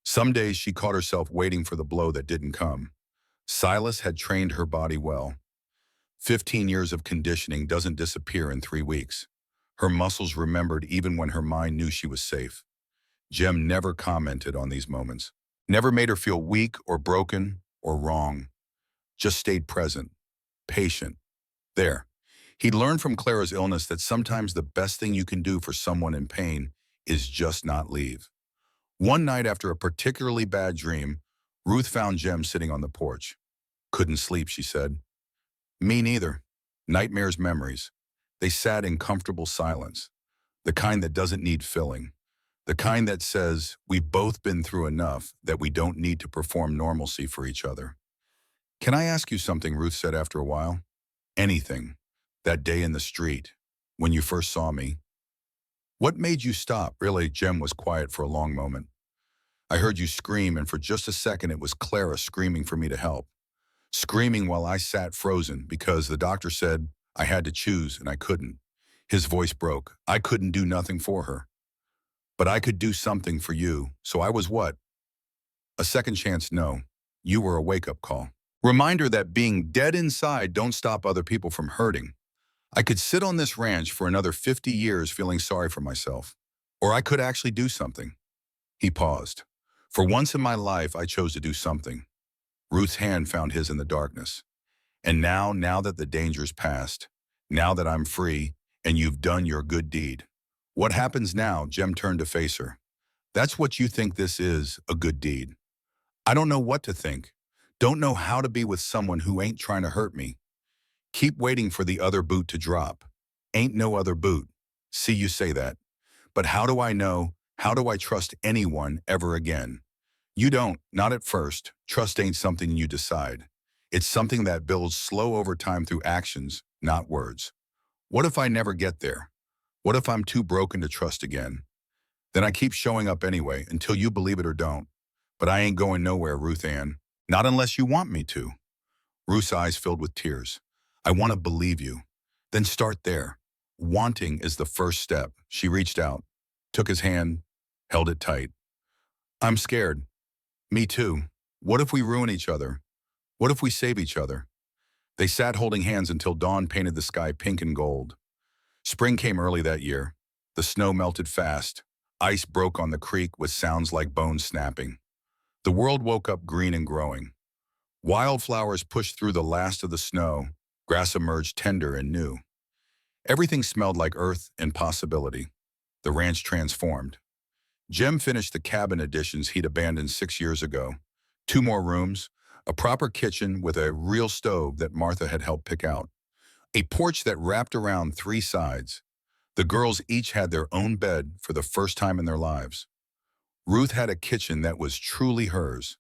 Some days she caught herself waiting for the blow that didn't come. Silas had trained her body well. 15 years of conditioning doesn't disappear in 3 weeks. Her muscles remembered even when her mind knew she was safe. Jem never commented on these moments, never made her feel weak or broken or wrong. Just stayed present, patient. There. He'd learned from Clara's illness that sometimes the best thing you can do for someone in pain is just not leave. One night after a particularly bad dream, Ruth found Jem sitting on the porch. Couldn't sleep, she said. Me neither. Nightmares, memories. They sat in comfortable silence, the kind that doesn't need filling, the kind that says we've both been through enough that we don't need to perform normalcy for each other. Can I ask you something, Ruth said after a while. Anything. That day in the street, when you first saw me. What made you stop? Really, Jem was quiet for a long moment. I heard you scream, and for just a second it was Clara screaming for me to help. Screaming while I sat frozen because the doctor said I had to choose and I couldn't. His voice broke. I couldn't do nothing for her. But I could do something for you, so I was what? A second chance, no. You were a wake-up call. Reminder that being dead inside don't stop other people from hurting. I could sit on this ranch for another 50 years feeling sorry for myself. Or I could actually do something. He paused. For once in my life, I chose to do something. Ruth's hand found his in the darkness. And now that the danger's passed, now that I'm free, and you've done your good deed. What happens now? Jem turned to face her. That's what you think this is, a good deed. I don't know what to think. Don't know how to be with someone who ain't trying to hurt me. Keep waiting for the other boot to drop. Ain't no other boot. See, you say that. But how do I know? How do I trust anyone ever again? You don't, not at first. Trust ain't something you decide. It's something that builds slow over time through actions, not words. What if I never get there? What if I'm too broken to trust again? Then I keep showing up anyway, until you believe it or don't. But I ain't going nowhere, Ruth Ann. Not unless you want me to. Ruth's eyes filled with tears. I want to believe you. Then start there. Wanting is the first step. She reached out, took his hand, held it tight. I'm scared. Me too. What if we ruin each other? What if we save each other? They sat holding hands until dawn painted the sky pink and gold. Spring came early that year. The snow melted fast. Ice broke on the creek with sounds like bones snapping. The world woke up green and growing. Wildflowers pushed through the last of the snow. Grass emerged tender and new. Everything smelled like earth and possibility. The ranch transformed. Jem finished the cabin additions he'd abandoned 6 years ago. 2 more rooms, a proper kitchen with a real stove that Martha had helped pick out. A porch that wrapped around 3 sides. The girls each had their own bed for the first time in their lives. Ruth had a kitchen that was truly hers.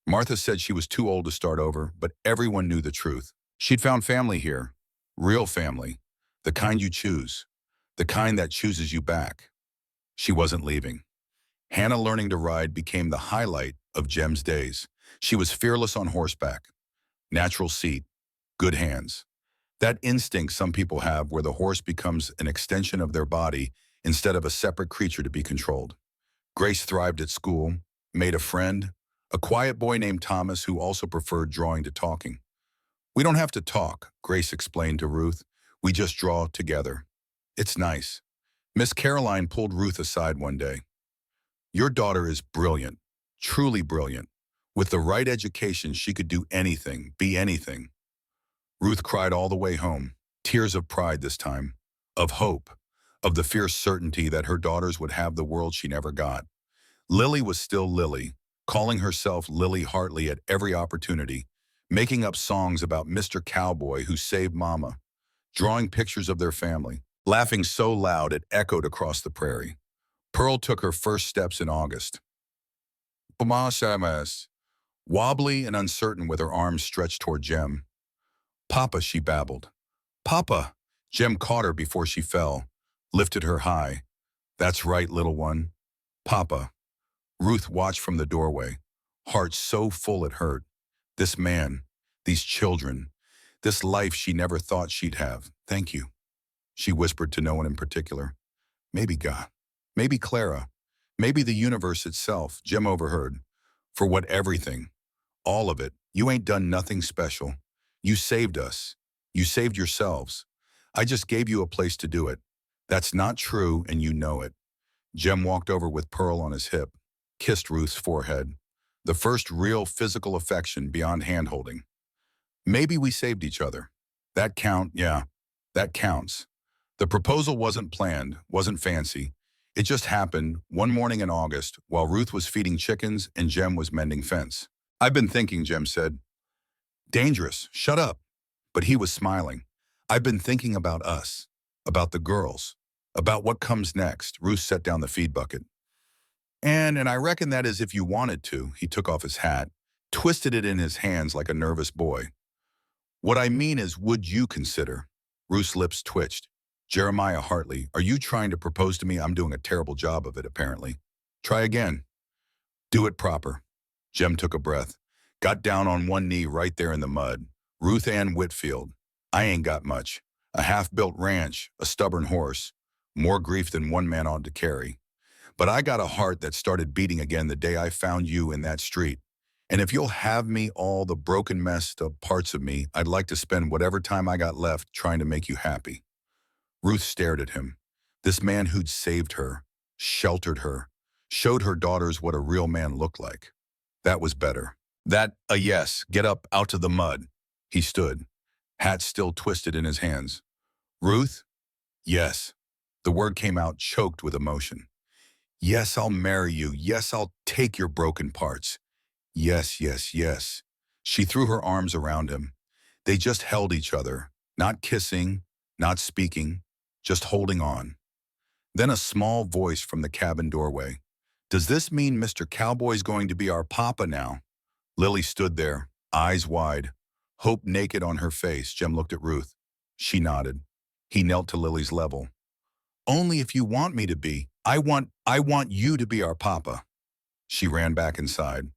Martha said she was too old to start over, but everyone knew the truth. She'd found family here, real family, the kind you choose, the kind that chooses you back. She wasn't leaving. Hannah learning to ride became the highlight of Jem's days. She was fearless on horseback, natural seat, good hands. That instinct some people have where the horse becomes an extension of their body instead of a separate creature to be controlled. Grace thrived at school, made a friend, a quiet boy named Thomas who also preferred drawing to talking. "We don't have to talk," Grace explained to Ruth. "We just draw together. It's nice." Miss Caroline pulled Ruth aside one day. "Your daughter is brilliant, truly brilliant. With the right education, she could do anything, be anything." Ruth cried all the way home, tears of pride this time, of hope, of the fierce certainty that her daughters would have the world she never got. Lily was still Lily, calling herself Lily Hartley at every opportunity, making up songs about Mr. Cowboy who saved Mama, drawing pictures of their family, laughing so loud it echoed across the prairie. Pearl took her first steps in August. Wobbly and uncertain with her arms stretched toward Jem. "Papa," she babbled. "Papa!" Jem caught her before she fell, lifted her high. "That's right, little one. Papa." Ruth watched from the doorway, heart so full it hurt. This man, these children, this life she never thought she'd have. "Thank you," she whispered to no one in particular. "Maybe God, maybe Clara, maybe the universe itself," Jem overheard. "For what everything, all of it, you ain't done nothing special. You saved us. You saved yourselves. I just gave you a place to do it. That's not true, and you know it." Jem walked over with Pearl on his hip, kissed Ruth's forehead. The first real physical affection beyond hand-holding. "Maybe we saved each other. Yeah, that counts." The proposal wasn't planned, wasn't fancy. It just happened one morning in August while Ruth was feeding chickens and Jem was mending fence. "I've been thinking," Jem said. "Dangerous, shut up." But he was smiling. "I've been thinking about us, about the girls, about what comes next." Ruth set down the feed bucket. And I reckon that is if you wanted to." He took off his hat, twisted it in his hands like a nervous boy. "What I mean is, would you consider?" Ruth's lips twitched. "Jeremiah Hartley, are you trying to propose to me?" "I'm doing a terrible job of it, apparently." "Try again." "Do it proper." Jem took a breath, got down on one knee right there in the mud. "Ruth Ann Whitfield, I ain't got much. A half-built ranch, a stubborn horse, more grief than one man ought to carry. But I got a heart that started beating again the day I found you in that street. And if you'll have me all the broken messed up parts of me, I'd like to spend whatever time I got left trying to make you happy." Ruth stared at him. This man who'd saved her, sheltered her, showed her daughters what a real man looked like. That was better. Yes, get up out of the mud." He stood, hat still twisted in his hands. "Ruth?" "Yes." The word came out choked with emotion. "Yes, I'll marry you. Yes, I'll take your broken parts. Yes, yes, yes." She threw her arms around him. They just held each other, not kissing, not speaking, just holding on. Then a small voice from the cabin doorway. "Does this mean Mr. Cowboy's going to be our papa now?" Lily stood there, eyes wide, hope naked on her face. Jem looked at Ruth. She nodded. He knelt to Lily's level. "Only if you want me to be. I want you to be our papa." She ran back inside.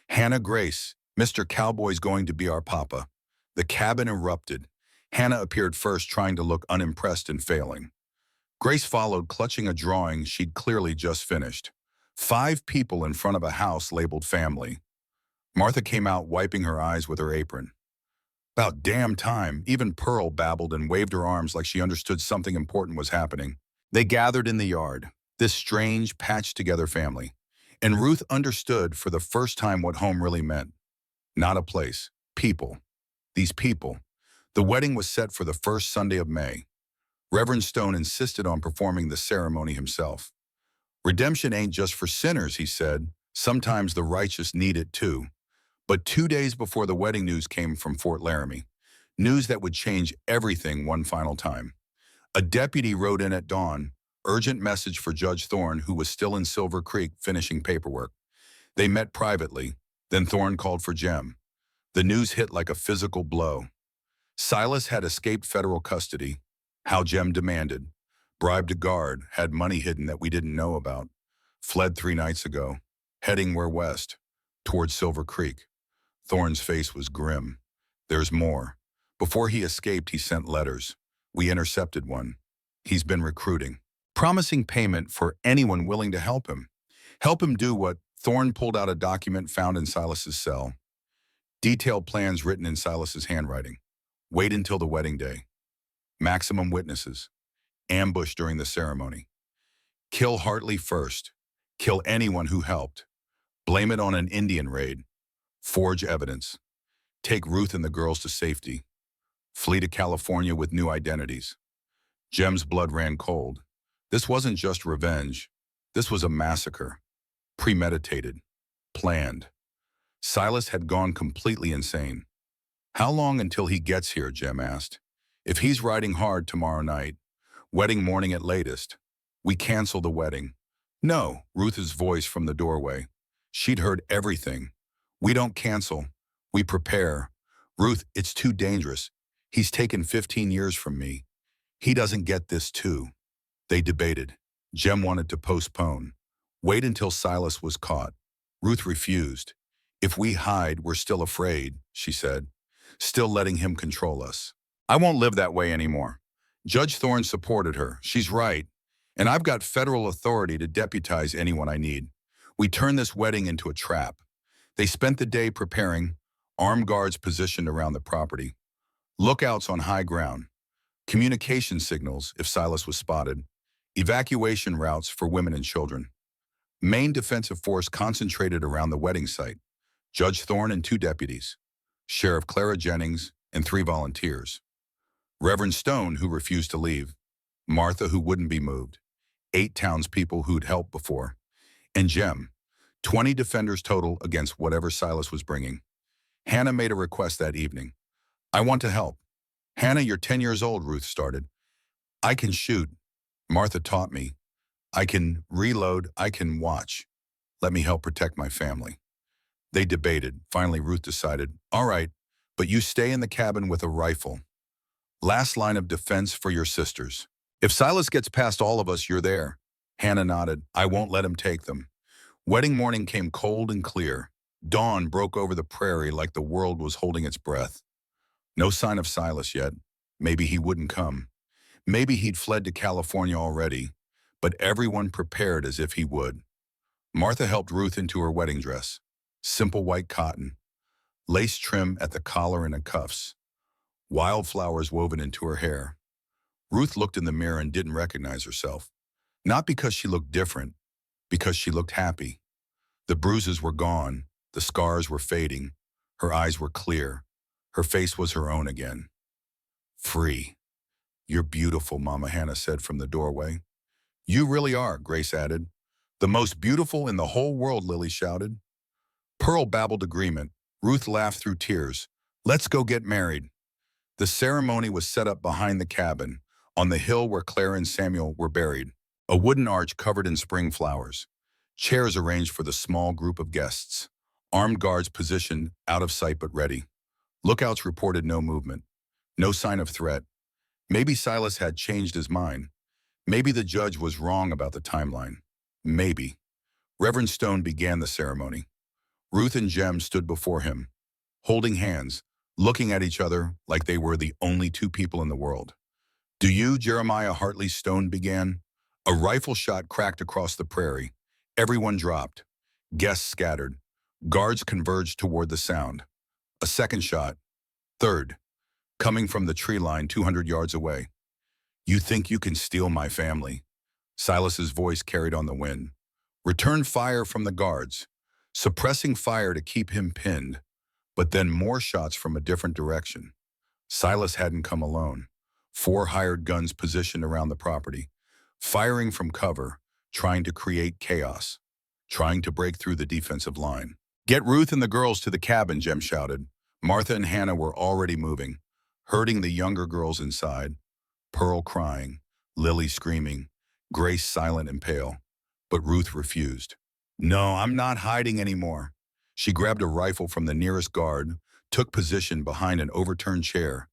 "Hannah Grace, Mr. Cowboy's going to be our papa." The cabin erupted. Hannah appeared first, trying to look unimpressed and failing. Grace followed, clutching a drawing she'd clearly just finished. 5 people in front of a house labeled family. Martha came out, wiping her eyes with her apron. "About damn time." Even Pearl babbled and waved her arms like she understood something important was happening. They gathered in the yard, this strange, patched-together family. And Ruth understood for the first time what home really meant. Not a place, people. These people. The wedding was set for the first Sunday of May. Reverend Stone insisted on performing the ceremony himself. "Redemption ain't just for sinners," he said. "Sometimes the righteous need it too." But 2 days before the wedding, news came from Fort Laramie. News that would change everything one final time. A deputy rode in at dawn, urgent message for Judge Thorne, who was still in Silver Creek finishing paperwork. They met privately, then Thorne called for Jem. The news hit like a physical blow. Silas had escaped federal custody, how Jem demanded, bribed a guard, had money hidden that we didn't know about, fled 3 nights ago, heading where west, towards Silver Creek. Thorne's face was grim. There's more. Before he escaped, he sent letters. We intercepted one. He's been recruiting, promising payment for anyone willing to help him. Help him do what? Thorne pulled out a document found in Silas's cell. Detailed plans written in Silas's handwriting. Wait until the wedding day. Maximum witnesses. Ambush during the ceremony. Kill Hartley first. Kill anyone who helped. Blame it on an Indian raid. Forge evidence. Take Ruth and the girls to safety. Flee to California with new identities. Jem's blood ran cold. This wasn't just revenge. This was a massacre. Premeditated. Planned. Silas had gone completely insane. How long until he gets here, Jem asked. If he's riding hard tomorrow night, wedding morning at latest, we cancel the wedding. No, Ruth's voice from the doorway. She'd heard everything. We don't cancel. We prepare. Ruth, it's too dangerous. He's taken 15 years from me. He doesn't get this too. They debated. Jem wanted to postpone. Wait until Silas was caught. Ruth refused. If we hide, we're still afraid, she said, still letting him control us. I won't live that way anymore. Judge Thorne supported her. She's right. And I've got federal authority to deputize anyone I need. We turned this wedding into a trap. They spent the day preparing, armed guards positioned around the property, lookouts on high ground, communication signals if Silas was spotted, evacuation routes for women and children. Main defensive force concentrated around the wedding site. Judge Thorne and 2 deputies, Sheriff Clara Jennings and 3 volunteers. Reverend Stone, who refused to leave, Martha, who wouldn't be moved, 8 townspeople who'd helped before, and Jem, 20 defenders total against whatever Silas was bringing. Hannah made a request that evening. I want to help. Hannah, you're 10 years old, Ruth started. I can shoot. Martha taught me. I can reload. I can watch. Let me help protect my family. They debated. Finally, Ruth decided, all right, but you stay in the cabin with a rifle. Last line of defense for your sisters. If Silas gets past all of us, you're there. Hannah nodded. I won't let him take them. Wedding morning came cold and clear. Dawn broke over the prairie like the world was holding its breath. No sign of Silas yet. Maybe he wouldn't come. Maybe he'd fled to California already, but everyone prepared as if he would. Martha helped Ruth into her wedding dress. Simple white cotton, lace trim at the collar and the cuffs, wildflowers woven into her hair. Ruth looked in the mirror and didn't recognize herself. Not because she looked different, because she looked happy. The bruises were gone, the scars were fading, her eyes were clear, her face was her own again. Free. You're beautiful, Mama Hannah said from the doorway. You really are, Grace added. The most beautiful in the whole world, Lily shouted. Pearl babbled agreement. Ruth laughed through tears. Let's go get married. The ceremony was set up behind the cabin, on the hill where Claire and Samuel were buried. A wooden arch covered in spring flowers. Chairs arranged for the small group of guests. Armed guards positioned, out of sight but ready. Lookouts reported no movement. No sign of threat. Maybe Silas had changed his mind. Maybe the judge was wrong about the timeline. Maybe. Reverend Stone began the ceremony. Ruth and Jem stood before him, holding hands, looking at each other like they were the only 2 people in the world. Do you, Jeremiah Hartley, Stone began? A rifle shot cracked across the prairie. Everyone dropped. Guests scattered. Guards converged toward the sound. A second shot. Third. Coming from the tree line 200 yards away. You think you can steal my family? Silas's voice carried on the wind. Return fire from the guards, suppressing fire to keep him pinned, but then more shots from a different direction. Silas hadn't come alone. 4 hired guns positioned around the property, firing from cover, trying to create chaos, trying to break through the defensive line. Get Ruth and the girls to the cabin, Jem shouted. Martha and Hannah were already moving, herding the younger girls inside. Pearl crying, Lily screaming, Grace silent and pale. But Ruth refused. No, I'm not hiding anymore. She grabbed a rifle from the nearest guard, took position behind an overturned chair.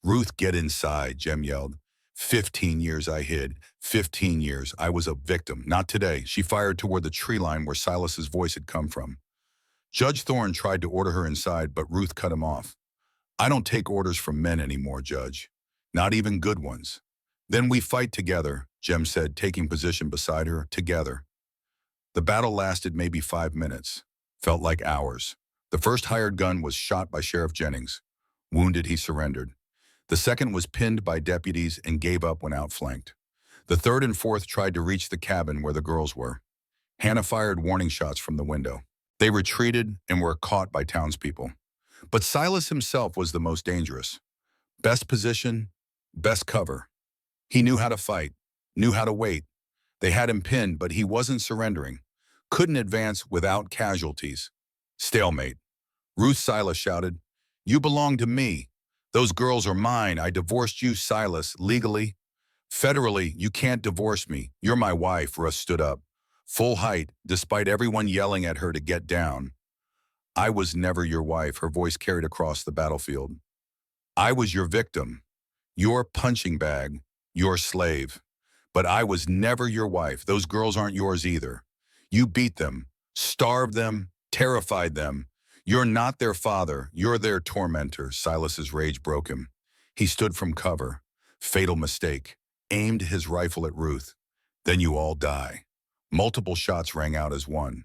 Ruth, get inside, Jem yelled. 15 years I hid. 15 years. I was a victim. Not today. She fired toward the tree line where Silas's voice had come from. Judge Thorne tried to order her inside, but Ruth cut him off. I don't take orders from men anymore, Judge. Not even good ones. Then we fight together, Jem said, taking position beside her, together. The battle lasted maybe 5 minutes. Felt like hours. The first hired gun was shot by Sheriff Jennings. Wounded, he surrendered. The second was pinned by deputies and gave up when outflanked. The third and fourth tried to reach the cabin where the girls were. Hannah fired warning shots from the window. They retreated and were caught by townspeople. But Silas himself was the most dangerous. Best position, best cover. He knew how to fight, knew how to wait. They had him pinned, but he wasn't surrendering. Couldn't advance without casualties. Stalemate. Ruth Silas shouted, "You belong to me. Those girls are mine. I divorced you, Silas, legally. Federally, you can't divorce me. You're my wife," Ruth stood up. Full height, despite everyone yelling at her to get down. I was never your wife, her voice carried across the battlefield. I was your victim, your punching bag, your slave. But I was never your wife. Those girls aren't yours either. You beat them, starved them, terrified them. You're not their father, you're their tormentor. Silas's rage broke him. He stood from cover. Fatal mistake. Aimed his rifle at Ruth. Then you all die. Multiple shots rang out as one.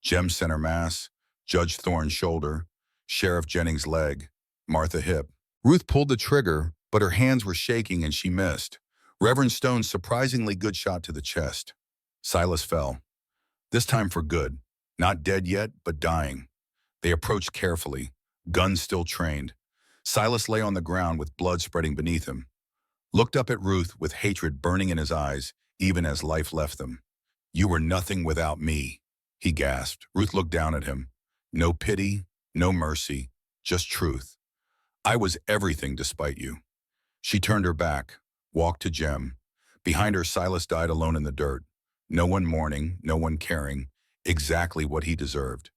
Jem center mass, Judge Thorne's shoulder, Sheriff Jennings' leg, Martha hip. Ruth pulled the trigger, but her hands were shaking and she missed. Reverend Stone's surprisingly good shot to the chest. Silas fell. This time for good. Not dead yet, but dying. They approached carefully, guns still trained. Silas lay on the ground with blood spreading beneath him. Looked up at Ruth with hatred burning in his eyes, even as life left them. You were nothing without me, he gasped. Ruth looked down at him. No pity, no mercy, just truth. I was everything despite you. She turned her back, walked to Jem. Behind her, Silas died alone in the dirt. No one mourning, no one caring, exactly what he deserved.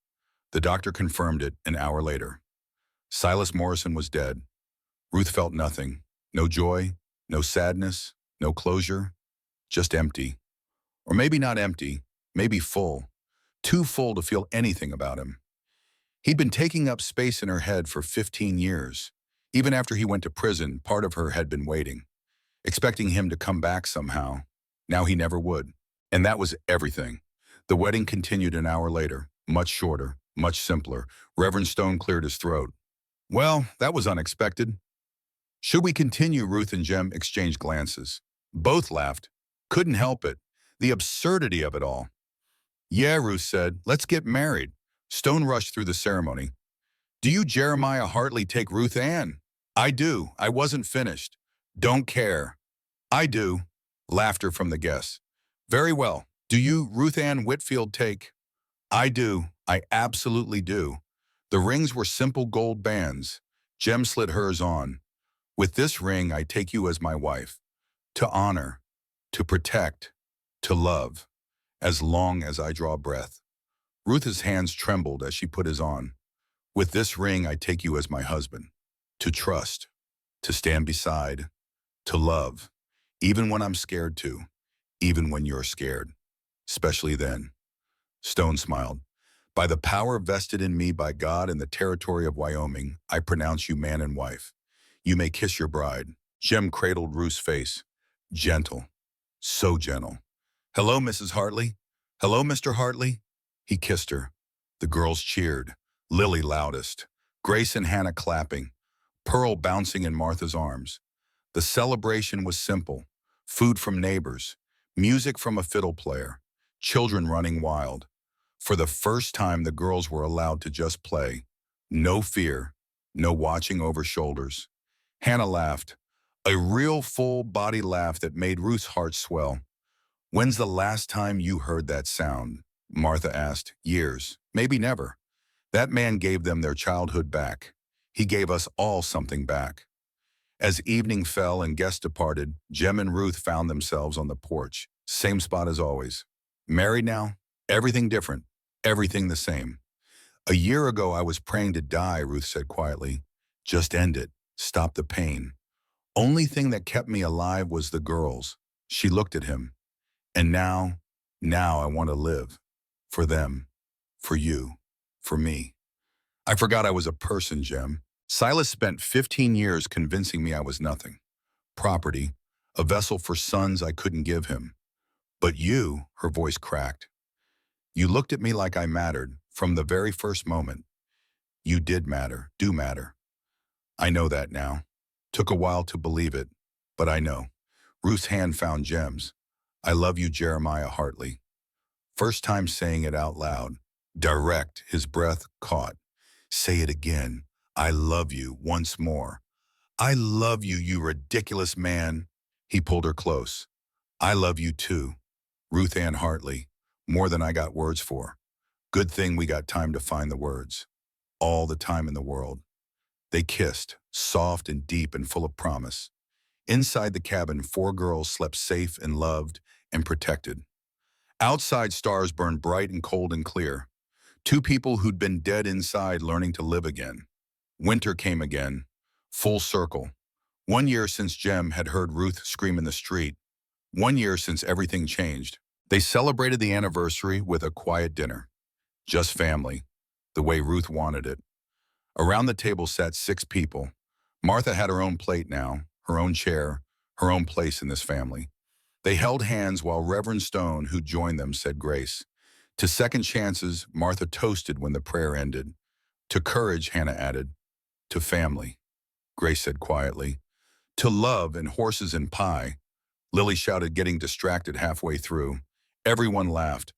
The doctor confirmed it an hour later. Silas Morrison was dead. Ruth felt nothing. No joy, no sadness, no closure, just empty. Or maybe not empty, maybe full. Too full to feel anything about him. He'd been taking up space in her head for 15 years. Even after he went to prison, part of her had been waiting, expecting him to come back somehow. Now he never would. And that was everything. The wedding continued an hour later, much shorter, much simpler. Reverend Stone cleared his throat. Well, that was unexpected. Should we continue? Ruth and Jem exchanged glances. Both laughed. Couldn't help it. The absurdity of it all. Yeah, Ruth said, let's get married. Stone rushed through the ceremony. Do you, Jeremiah Hartley, take Ruth Ann? I do. I wasn't finished. Don't care. I do. Laughter from the guests. Very well. Do you, Ruth Ann Whitfield, take? I do. I absolutely do. The rings were simple gold bands. Jem slid hers on. With this ring, I take you as my wife. To honor, to protect, to love, as long as I draw breath. Ruth's hands trembled as she put his on. With this ring, I take you as my husband. To trust, to stand beside, to love, even when I'm scared to, even when you're scared, especially then. Stone smiled. By the power vested in me by God in the territory of Wyoming, I pronounce you man and wife. You may kiss your bride. Jem cradled Ruth's face. Gentle. So gentle. Hello, Mrs. Hartley. Hello, Mr. Hartley. He kissed her. The girls cheered. Lily loudest. Grace and Hannah clapping. Pearl bouncing in Martha's arms. The celebration was simple. Food from neighbors. Music from a fiddle player. Children running wild. For the first time, the girls were allowed to just play. No fear. No watching over shoulders. Hannah laughed. A real full-body laugh that made Ruth's heart swell. When's the last time you heard that sound? Martha asked. Years. Maybe never. That man gave them their childhood back. He gave us all something back. As evening fell and guests departed, Jem and Ruth found themselves on the porch, Same spot as always. Married now? Everything different. Everything the same. A year ago, I was praying to die, Ruth said quietly. Just end it. Stop the pain. Only thing that kept me alive was the girls. She looked at him. And now I want to live. For them. For you. For me. I forgot I was a person, Jem. Silas spent 15 years convincing me I was nothing. Property. A vessel for sons I couldn't give him. But you, her voice cracked. You looked at me like I mattered from the very first moment. You did matter, do matter. I know that now. Took a while to believe it, but I know. Ruth's hand found Jem's. I love you, Jeremiah Hartley. First time saying it out loud. Direct, his breath caught. Say it again. I love you once more. I love you, you ridiculous man. He pulled her close. I love you too. Ruth Ann Hartley. More than I got words for. Good thing we got time to find the words. All the time in the world. They kissed, soft and deep and full of promise. Inside the cabin, 4 girls slept safe and loved and protected. Outside, stars burned bright and cold and clear. 2 people who'd been dead inside learning to live again. Winter came again, full circle. 1 year since Jem had heard Ruth scream in the street. 1 year since everything changed. They celebrated the anniversary with a quiet dinner. Just family, the way Ruth wanted it. Around the table sat 6 people. Martha had her own plate now, her own chair, her own place in this family. They held hands while Reverend Stone, who joined them, said grace. To second chances, Martha toasted when the prayer ended. To courage, Hannah added. To family, Grace said quietly. To love and horses and pie, Lily shouted, getting distracted halfway through. Everyone laughed.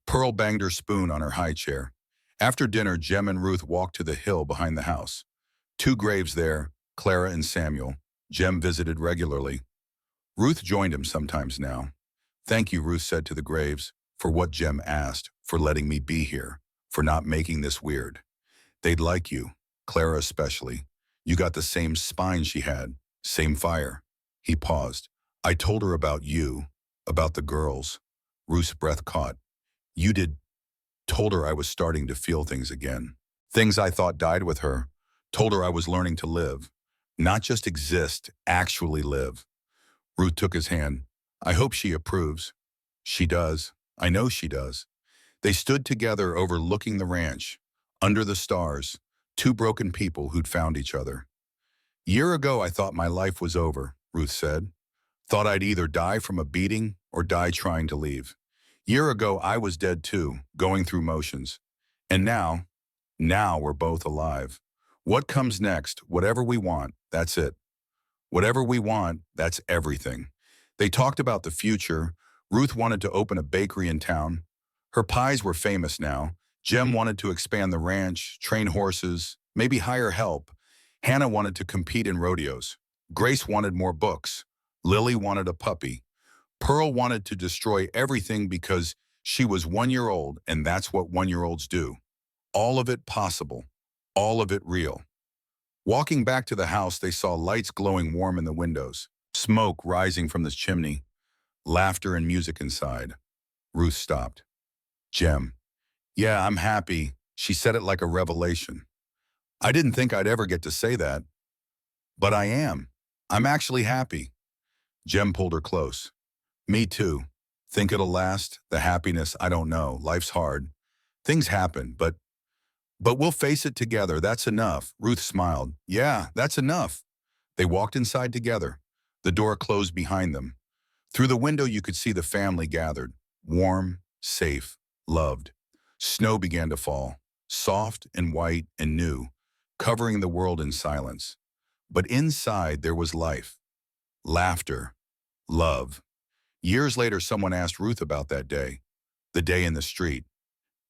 Pearl banged her spoon on her high chair. After dinner, Jem and Ruth walked to the hill behind the house. 2 graves there, Clara and Samuel. Jem visited regularly. Ruth joined him sometimes now. Thank you, Ruth said to the graves, for what Jem asked, for letting me be here, for not making this weird. They'd like you, Clara especially. You got the same spine she had, same fire. He paused. I told her about you, about the girls. Ruth's breath caught. You did. Told her I was starting to feel things again. Things I thought died with her. Told her I was learning to live. Not just exist, actually live. Ruth took his hand. I hope she approves. She does. I know she does. They stood together overlooking the ranch. Under the stars, 2 broken people who'd found each other. Year ago, I thought my life was over, Ruth said. Thought I'd either die from a beating or die trying to leave. Year ago, I was dead too, going through motions. And now we're both alive. What comes next, whatever we want, that's it. Whatever we want, that's everything. They talked about the future. Ruth wanted to open a bakery in town. Her pies were famous now. Jem wanted to expand the ranch, train horses, maybe hire help. Hannah wanted to compete in rodeos. Grace wanted more books. Lily wanted a puppy. Pearl wanted to destroy everything because she was 1 year old, and that's what 1-year-olds do. All of it possible. All of it real. Walking back to the house, they saw lights glowing warm in the windows, smoke rising from the chimney, laughter and music inside. Ruth stopped. Jem. Yeah, I'm happy. She said it like a revelation. I didn't think I'd ever get to say that. But I am. I'm actually happy. Jem pulled her close. Me too. Think it'll last? The happiness, I don't know. Life's hard. Things happen, but we'll face it together. That's enough. Ruth smiled. Yeah, that's enough. They walked inside together. The door closed behind them. Through the window, you could see the family gathered. Warm, safe, loved. Snow began to fall, soft and white and new, covering the world in silence. But inside, there was life. Laughter. Love. Years later, someone asked Ruth about that day. The day in the street.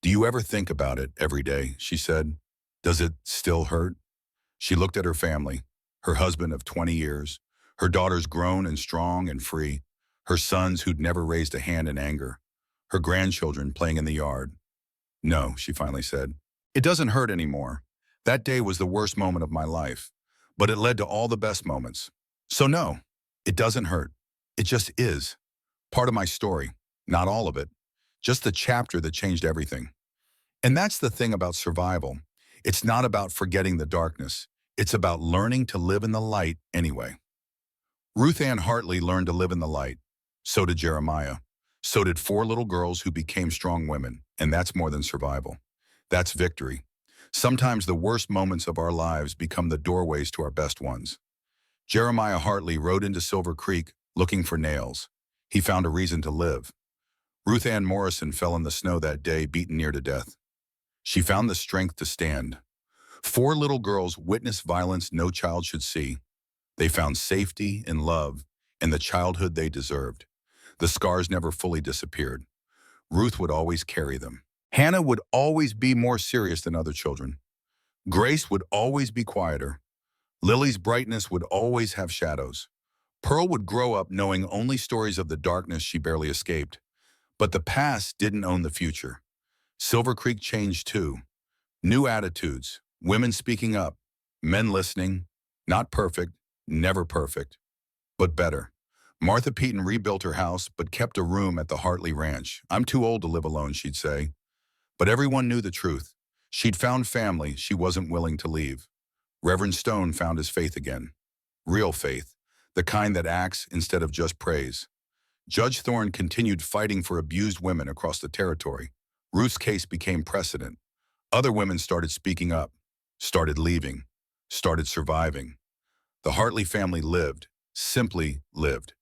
Do you ever think about it every day? She said. Does it still hurt? She looked at her family, her husband of 20 years, her daughters grown and strong and free, her sons who'd never raised a hand in anger, her grandchildren playing in the yard. No, she finally said. It doesn't hurt anymore. That day was the worst moment of my life, but it led to all the best moments. So no, it doesn't hurt. It just is. Part of my story, not all of it, just the chapter that changed everything. And that's the thing about survival. It's not about forgetting the darkness. It's about learning to live in the light anyway. Ruth Ann Hartley learned to live in the light. So did Jeremiah. So did four little girls who became strong women. And that's more than survival. That's victory. Sometimes the worst moments of our lives become the doorways to our best ones. Jeremiah Hartley rode into Silver Creek looking for nails. He found a reason to live. Ruth Ann Morrison fell in the snow that day, beaten near to death. She found the strength to stand. Four little girls witnessed violence no child should see. They found safety in love and the childhood they deserved. The scars never fully disappeared. Ruth would always carry them. Hannah would always be more serious than other children. Grace would always be quieter. Lily's brightness would always have shadows. Pearl would grow up knowing only stories of the darkness she barely escaped. But the past didn't own the future. Silver Creek changed too. New attitudes, women speaking up, men listening, not perfect, never perfect, but better. Martha Peaton rebuilt her house but kept a room at the Hartley Ranch. I'm too old to live alone, she'd say. But everyone knew the truth. She'd found family she wasn't willing to leave. Reverend Stone found his faith again. Real faith, the kind that acts instead of just praise. Judge Thorne continued fighting for abused women across the territory. Ruth's case became precedent. Other women started speaking up, started leaving, started surviving. The Hartley family lived, simply lived.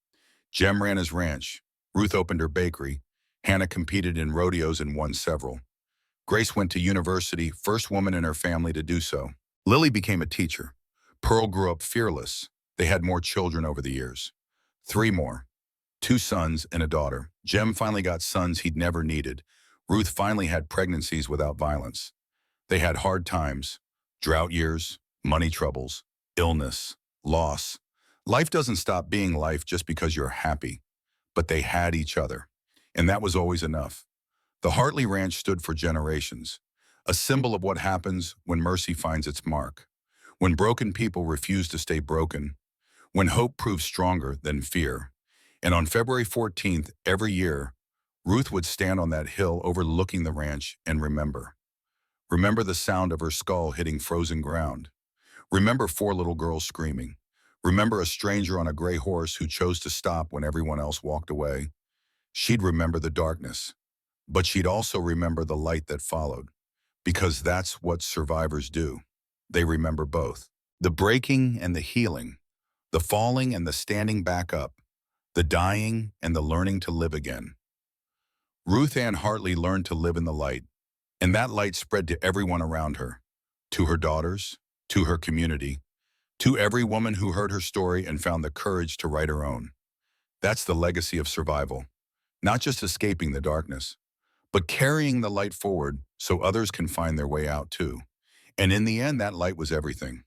Jem ran his ranch. Ruth opened her bakery. Hannah competed in rodeos and won several. Grace went to university, first woman in her family to do so. Lily became a teacher. Pearl grew up fearless. They had more children over the years. 3 more. 2 sons and a daughter. Jem finally got sons he'd never needed. Ruth finally had pregnancies without violence. They had hard times, drought years, money troubles, illness, loss. Life doesn't stop being life just because you're happy. But they had each other. And that was always enough. The Hartley Ranch stood for generations, a symbol of what happens when mercy finds its mark, when broken people refuse to stay broken, when hope proves stronger than fear. And on February 14th every year, Ruth would stand on that hill overlooking the ranch and remember. Remember the sound of her skull hitting frozen ground. Remember 4 little girls screaming. Remember a stranger on a gray horse who chose to stop when everyone else walked away. She'd remember the darkness, but she'd also remember the light that followed, because that's what survivors do. They remember both. The breaking and the healing, the falling and the standing back up, the dying and the learning to live again. Ruth Ann Hartley learned to live in the light, and that light spread to everyone around her, to her daughters, to her community, to every woman who heard her story and found the courage to write her own. That's the legacy of survival, not just escaping the darkness, but carrying the light forward so others can find their way out too. And in the end, that light was everything.